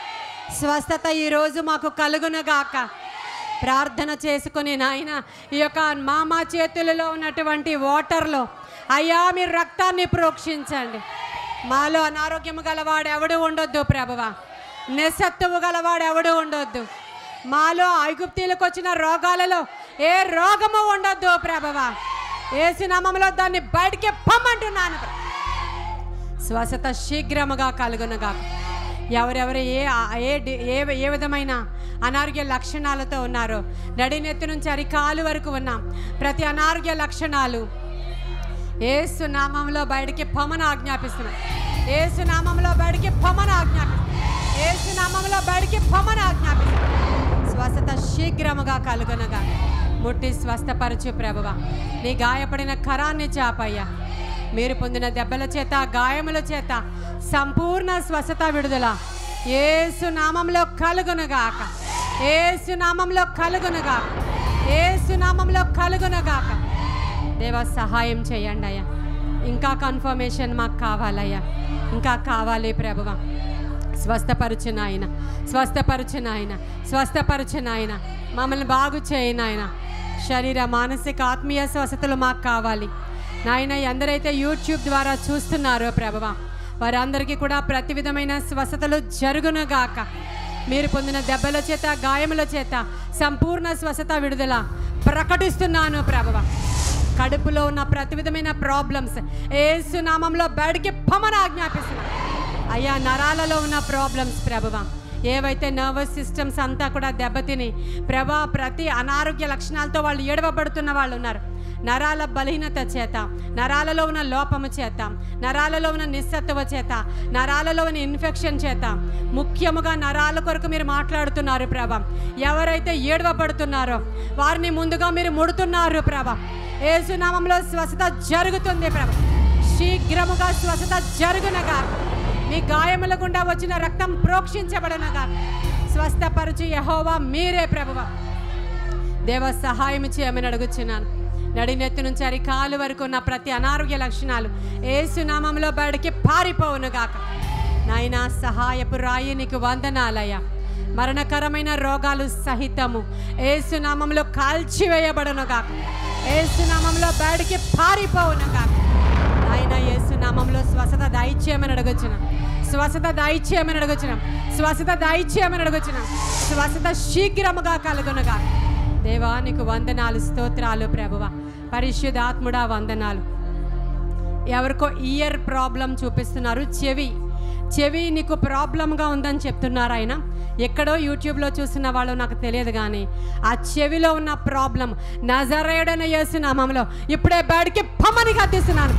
స్వస్థత ఈరోజు మాకు కలుగునుగాక. ప్రార్థన చేసుకుని నాయన ఈ యొక్క మా చేతులలో ఉన్నటువంటి వాటర్లో అయ్యా మీరు రక్తాన్ని ప్రోక్షించండి. మాలో అనారోగ్యము గలవాడు ఎవడు ఉండొద్దు ప్రభువా, నిస్సత్తువు గలవాడు ఎవడు ఉండొద్దు. మాలో ఐగుప్తీలకు వచ్చిన రోగాలలో ఏ రోగము ఉండొద్దు ప్రభువా. యేసు నామములో దాన్ని బయటికి పొమ్మంటున్నాను. స్వస్థత శీఘ్రముగా కలుగునుగా. ఎవరెవరు ఏ విధమైన అనారోగ్య లక్షణాలతో ఉన్నారో, నడినెత్తి నుంచి అరికాలు వరకు ఉన్నాం, ప్రతి అనారోగ్య లక్షణాలు యేసు నామములో బయటికి పొమ్మని ఆజ్ఞాపిస్తున్నాం. యేసు నామములో బయటికి పొమ్మని ఆజ్ఞాపిస్తున్నాం. యేసు నామములో బయటికి పొమ్మని ఆజ్ఞాపిస్తున్నాం. స్వస్థత శీఘ్రముగా కలుగునగా. ముట్టి స్వస్థపరచు ప్రభువా. నీ గాయపడిన కరాన్ని చాపయ్యా. మీరు పొందిన దెబ్బల చేత, గాయముల చేత సంపూర్ణ స్వస్థత విడుదల యేసు నామములో కలుగునుగాక. యేసు నామములో కలుగునుగాక. యేసు నామములో కలుగునుగాక. దేవా సహాయం చేయండి అయ్యా. ఇంకా కన్ఫర్మేషన్ మాకు కావాలయ్యా, ఇంకా కావాలి ప్రభువా. స్వస్థపరచు నాయన, స్వస్థపరచు నాయన, స్వస్థపరచు నాయన. మమ్మల్ని బాగు చేయి నాయన. శరీర, మానసిక, ఆత్మీయ స్వస్థతలు మాకు కావాలి నాయన. ఎందరైతే యూట్యూబ్ ద్వారా చూస్తున్నారో ప్రభువా, వారందరికీ కూడా ప్రతి విధమైన స్వస్థతలు జరుగునుగాక. మీరు పొందిన దెబ్బల చేత, గాయముల చేత సంపూర్ణ స్వస్థత విడుదల ప్రకటిస్తున్నాను ప్రభువా. కడుపులో ఉన్న ప్రతి విధమైన ప్రాబ్లమ్స్ యేసు నామములో బయటికి పొమ్మని ఆజ్ఞాపిస్తున్నాను అయ్యా. నరాలలో ఉన్న ప్రాబ్లమ్స్ ప్రభువా, ఏవైతే నర్వస్ సిస్టమ్స్ అంతా కూడా దెబ్బతిని ప్రభా, ప్రతి అనారోగ్య లక్షణాలతో వాళ్ళు ఏడవబడుతున్న వాళ్ళు ఉన్నారు. నరాల బలహీనత చేత, నరాలలో ఉన్న లోపము చేత, నరాలలో ఉన్న నిస్సత్తువ చేత, నరాలలో ఉన్న ఇన్ఫెక్షన్ చేత, ముఖ్యముగా నరాల కొరకు మీరు మాట్లాడుతున్నారు ప్రభా. ఎవరైతే ఏడవబడుతున్నారో వారిని ముందుగా మీరు ముడుతున్నారు ప్రభా. యేసు నామములో స్వస్థత జరుగుతుంది ప్రభా. శీఘ్రముగా స్వస్థత జరుగునగా. మీ గాయముల గుండా వచ్చిన రక్తం ప్రోక్షించబడనగా. స్వస్థపరచు యెహోవా మీరే ప్రభువా. దేవ సహాయం చేయమని అడుగుచున్నాను. నడినెత్తి నుంచి అరికాలు వరకు ఉన్న ప్రతి అనారోగ్య లక్షణాలు యేసు నామములో బయటికి పారిపోవునుగాక. నాయనా సహాయపు రాయి నీకు వందనాలయ్యా. మరణకరమైన రోగాలు సహితము యేసు నామములో కాల్చివేయబడునుగాక. యేసు నామములో బయటికి పారిపోవునుగాక. ఆయన యేసు నామములో స్వస్థత దయచేయమని అడుగుచున్నాం. స్వస్థత దయచేయమని అడుగుచున్నాం. స్వస్థత దయచేయమని అడుగుచున్నాం. స్వస్థత శీఘ్రముగా కలుగునుగా. దేవా నీకు వందనాలు, స్తోత్రాలు ప్రభువా. పరిశుద్ధాత్ముడా వందనాలు. ఎవరికో ఇయర్ ప్రాబ్లం చూపిస్తున్నారు, చెవి నీకు ప్రాబ్లంగా ఉందని చెప్తున్నారు. ఆయన ఎక్కడో యూట్యూబ్లో చూస్తున్న వాళ్ళు నాకు తెలియదు, కానీ ఆ చెవిలో ఉన్న ప్రాబ్లం నజరేయుడైన యేసు నామములో ఇప్పుడే బయటికి పొమ్మని గద్దిస్తున్నాను.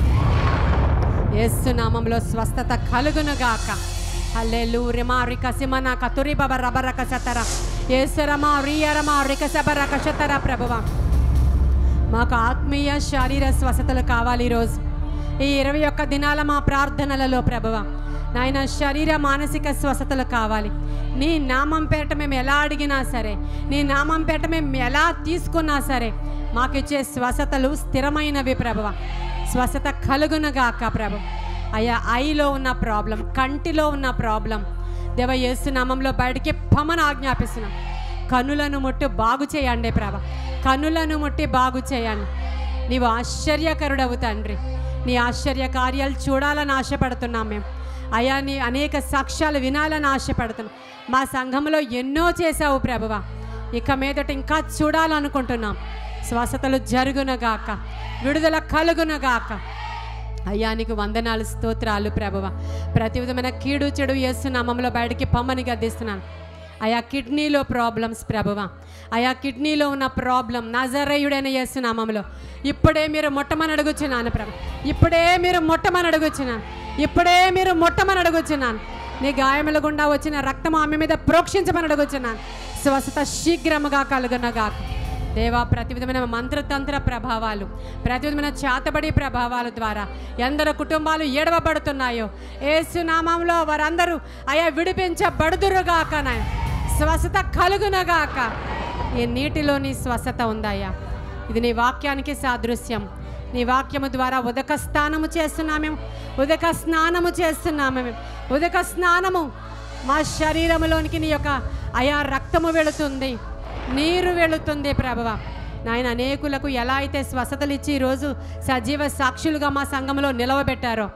యేసు నామములో స్వస్థత కలుగునుగాక. హల్లెలూయా. రికసిమన కతురి బబ రబరక సతర యేసరమా రియరమా రికసబరక సతర ప్రభువా. మాకు ఆత్మీయ శారీర స్వస్థతలు కావాలి ఈరోజు. ఈ 21 దినాల మా ప్రార్థనలలో ప్రభువా నాయన శరీర, మానసిక స్వస్థతలు కావాలి. నీ నామం పేట మేము ఎలా అడిగినా సరే, నీ నామం పేట మేము ఎలా తీసుకున్నా సరే మాకిచ్చే స్వస్థతలు స్థిరమైనవి ప్రభువా. స్వస్థత కలుగునుగాక ప్రభు. అయ్యా ఐలో ఉన్న ప్రాబ్లం, కంటిలో ఉన్న ప్రాబ్లం దేవ యేసు నామంలో బయటికి పొమ్మని ఆజ్ఞాపిస్తున్నాం. కన్నులను ముట్టి బాగు చేయండి ప్రభు. కన్నులను ముట్టి బాగు చేయండి. నీవు ఆశ్చర్యకరుడవు తండ్రి. నీ ఆశ్చర్య కార్యాలు చూడాలని ఆశపడుతున్నాం మేము అయ్యా. నీ అనేక సాక్ష్యాలు వినాలని ఆశపడుతున్నాం. మా సంఘంలో ఎన్నో చేశావు ప్రభువా, ఇక మీదట ఇంకా చూడాలనుకుంటున్నాం. స్వస్థతలు జరుగునగాక, విడుదల కలుగునగాక. అయ్యా నీకు వందనాలు, స్తోత్రాలు ప్రభువా. ప్రతి విధమైన కీడు చెడు యేసు నామములో బయటికి పొమ్మని గద్దిస్తున్నాను. అయా కిడ్నీలో ప్రాబ్లమ్స్ ప్రభువా, అయా కిడ్నీలో ఉన్న ప్రాబ్లం నజరేయుడైన యేసు నామములో ఇప్పుడే మీరు ముట్టమని అడుగుచున్నాను ప్రభు. ఇప్పుడే మీరు ముట్టమని అడుగుచున్నాను. ఇప్పుడే మీరు ముట్టమని అడుగుచున్నాను. నీ గాయముల గుండా వచ్చిన రక్తం ఆమె మీద ప్రోక్షించమని అడుగుచున్నాను. స్వస్థత శీఘ్రముగా కలుగునగాక. దేవా ప్రతి విధమైన మంత్రతంత్ర ప్రభావాలు, ప్రతి విధమైన చేతబడి ప్రభావాల ద్వారా ఎందరో కుటుంబాలు ఏడవబడుతున్నాయో యేసు నామములో వారందరూ అయా విడిపించబడుదురుగాక. నాయన స్వస్థత కలుగునగాక. ఈ నీటిలో నీ స్వస్థత ఉందయ్యా. ఇది నీ వాక్యానికి సాదృశ్యం. నీ వాక్యము ద్వారా ఉదక స్నానము చేస్తున్నాము, ఉదక స్నానము చేస్తున్నాము. ఉదక స్నానము మా శరీరంలోనికి నీ యొక్క అయా రక్తము వెళుతుంది, నీరు వెళుతుంది ప్రభువా. నాయన అనేకులకు ఎలా అయితే స్వస్థతలు ఇచ్చి ఈరోజు సజీవ సాక్షులుగా మా సంఘంలో నిలవబెట్టారో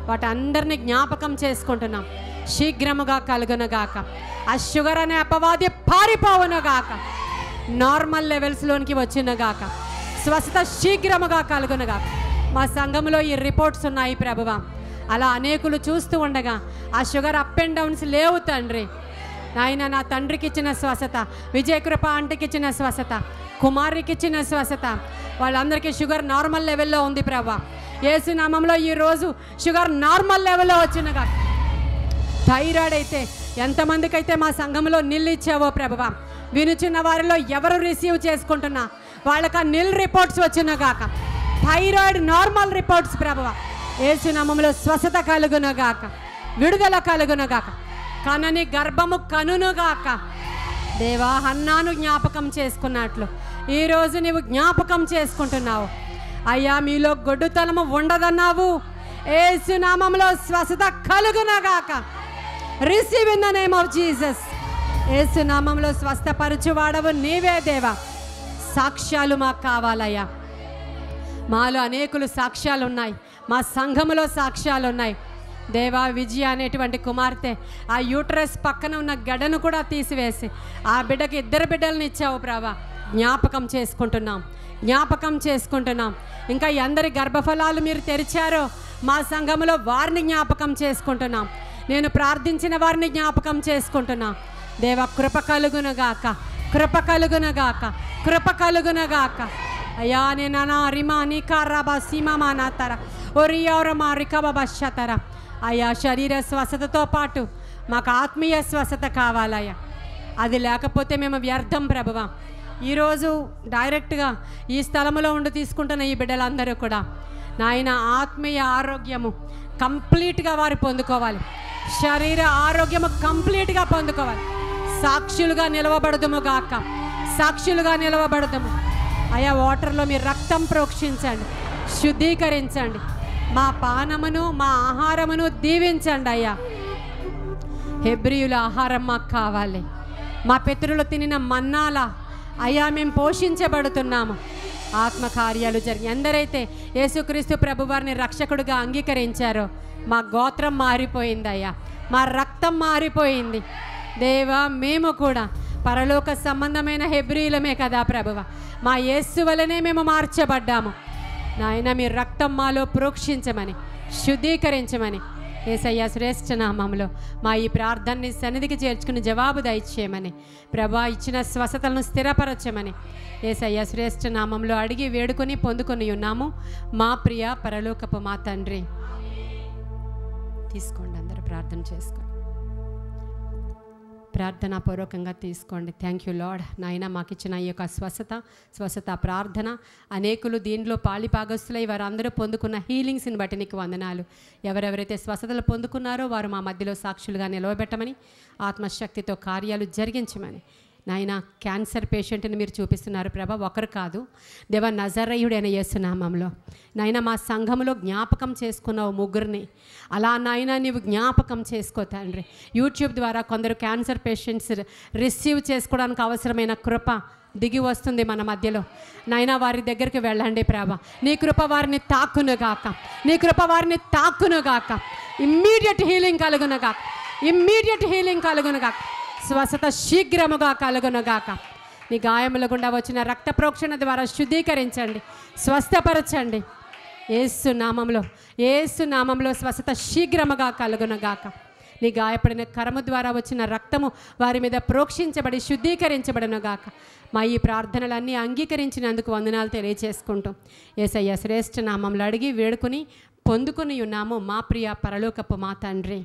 వాటందరినీ జ్ఞాపకం చేసుకుంటున్నాం. శీఘ్రముగా కలుగునుగాక. ఆ షుగర్ అనే అపవాది పారిపోవునుగాక. నార్మల్ లెవెల్స్లోనికి వచ్చినగాక. స్వస్థత శీఘ్రముగా కలుగునుగాక. మా సంఘంలో ఈ రిపోర్ట్స్ ఉన్నాయి ప్రభువా. అలా అనేకులు చూస్తూ ఉండగా ఆ షుగర్ అప్ అండ్ డౌన్స్ లేవు తండ్రి. నాయన నా తండ్రికి ఇచ్చిన స్వస్థత, విజయకృప ఆంటీకి ఇచ్చిన స్వస్థత, కుమారికి ఇచ్చిన స్వస్థత, వాళ్ళందరికీ షుగర్ నార్మల్ లెవెల్లో ఉంది ప్రభా. యేసు నామంలో ఈరోజు షుగర్ నార్మల్ లెవెల్లో వచ్చినగా. థైరాయిడ్ అయితే ఎంతమందికి అయితే మా సంఘంలో నిల్ ఇచ్చావో ప్రభువా, వినుచున్న వారిలో ఎవరు రిసీవ్ చేసుకుంటున్నా వాళ్ళకి ఆ నిల్ రిపోర్ట్స్ వచ్చినగాక. థైరాయిడ్ నార్మల్ రిపోర్ట్స్ ప్రభువా. యేసు నామంలో స్వస్థత కలుగునగాక, విడుదల కలుగునగాక. కనని గర్భము కనునుగాక. దేవా, హన్నాను జ్ఞాపకం చేసుకున్నట్లు ఈరోజు నీవు జ్ఞాపకం చేసుకుంటున్నావు అయ్యా. మీలో గొడ్డుతనము ఉండదన్నావు. యేసు నామములో స్వస్థత కలుగునగాక. Receive in the name of Jesus. Yesu నామములో స్వస్థపరచువాడవు నీవే దేవా. సాక్ష్యాలు మాకు కావాలయ్యా. మాలో అనేకులు సాక్ష్యాలు ఉన్నాయి, మా సంఘములో సాక్ష్యాలు ఉన్నాయి దేవా. విజయ అనేటువంటి కుమార్తె ఆ యూట్రస్ పక్కన ఉన్న గడ్డను కూడా తీసివేసి ఆ బిడ్డకి 2 బిడ్డలను ఇచ్చావు ప్రభా. జ్ఞాపకం చేసుకుంటున్నాం, జ్ఞాపకం చేసుకుంటున్నాం. ఇంకా ఎందరి గర్భఫలాలు మీరు తెరిచారో మా సంఘములో వారిని జ్ఞాపకం చేసుకుంటున్నాం. నేను ప్రార్థించిన వారిని జ్ఞాపకం చేసుకుంటున్నాం దేవా. కృప కలుగునగాక, కృప కలుగునగాక, కృప కలుగునగాక అయ్యా. నేను నా రిమా నీ కారాబా సీమా నా తర ఒరియా రికబాబా శతర అయ్యా. శరీర స్వస్థతతో పాటు మాకు ఆత్మీయ స్వస్థత కావాలయ్యా. అది లేకపోతే మేము వ్యర్థం ప్రభువా. ఈరోజు డైరెక్ట్గా ఈ స్థలంలో ఉండి తీసుకుంటున్న ఈ బిడ్డలందరూ కూడా నాయన ఆత్మీయ ఆరోగ్యము కంప్లీట్గా వారు పొందుకోవాలి. శరీర ఆరోగ్యము కంప్లీట్గా పొందుకోవాలి. సాక్షులుగా నిలవబడదుము గాక, సాక్షులుగా నిలవబడదుము అయ్యా. వాటర్లో మీ రక్తం ప్రోక్షించండి, శుద్ధీకరించండి. మా పానమును మా ఆహారమును దీవించండి అయ్యా. హెబ్రీయుల ఆహారం మాకు కావాలి. మా పితరులు తినిన మన్నాల అయ్యా మేము పోషించబడుతున్నాము. ఆత్మకార్యాలు జరిగి ఎందరైతే యేసుక్రీస్తు ప్రభువారిని రక్షకుడిగా అంగీకరించారో మా గోత్రం మారిపోయింది అయ్యా, మా రక్తం మారిపోయింది దేవా. మేము కూడా పరలోక సంబంధమైన హెబ్రీయులమే కదా ప్రభువ. మా యేసు వలనే మేము మార్చబడ్డాము నాయన. మీ రక్తం మాలో ప్రోక్షించమని, శుద్ధీకరించమని యేసయ్య శ్రేష్ఠ నామంలో మా ఈ ప్రార్థనని సన్నిధికి చేర్చుకుని జవాబు దయచేయమని ప్రభా. ఇచ్చిన స్వస్థతలను స్థిరపరచమని యేసయ్య శ్రేష్ఠ నామంలో అడిగి వేడుకొని పొందుకొని ఉన్నాము మా ప్రియ పరలోకపు మా తండ్రి. తీసుకోండి, అందరూ ప్రార్థన చేసుకోండి, ప్రార్థనాపూర్వకంగా తీసుకోండి. Thank you lord. నాయన మాకు ఇచ్చిన ఈ యొక్క స్వస్థత ప్రార్థన అనేకులు దీనిలో పాలిపాగస్తులై వారందరూ పొందుకున్న హీలింగ్స్ని బట్టి నీకు వందనాలు. ఎవరెవరైతే స్వస్థతలు పొందుకున్నారో వారు మా మధ్యలో సాక్షులుగా నిలవబెట్టమని, ఆత్మశక్తితో కార్యాలు జరిగించమని. నాయన క్యాన్సర్ పేషెంట్ని మీరు చూపిస్తున్నారు ప్రభా, ఒకరు కాదు దేవా. నజరేయుడైన యేసు నామంలో నాయన మా సంఘంలో జ్ఞాపకం చేసుకున్నావు 3 అలా నాయన నీవు జ్ఞాపకం చేసుకో తండ్రి. యూట్యూబ్ ద్వారా కొందరు క్యాన్సర్ పేషెంట్స్ రిసీవ్ చేసుకోవడానికి అవసరమైన కృప దిగి వస్తుంది మన మధ్యలో నాయన. వారి దగ్గరికి వెళ్ళండి ప్రభా. నీ కృప వారిని తాకునుగాక, నీ కృప వారిని తాకునుగాక. ఇమ్మీడియట్ హీలింగ్ కలుగునుగాక, ఇమ్మీడియట్ హీలింగ్ కలుగునుగాక. స్వస్థత శీఘ్రముగా కలుగునుగాక. నీ గాయముల గుండా వచ్చిన రక్త ప్రోక్షణ ద్వారా శుద్ధీకరించండి, స్వస్థపరచండి. యేసు నామంలో స్వస్థత శీఘ్రముగా కలుగునుగాక. నీ గాయపడిన కరము ద్వారా వచ్చిన రక్తము వారి మీద ప్రోక్షించబడి శుద్ధీకరించబడునుగాక. మా ఈ ప్రార్థనలన్నీ అంగీకరించినందుకు వందనాలు తెలియచేసుకుంటూ యేసయ్య శ్రేష్ఠ నామంలో అడిగి వేడుకొని పొందుకొని ఉన్నాము మా ప్రియ పరలోకపు మా తండ్రి.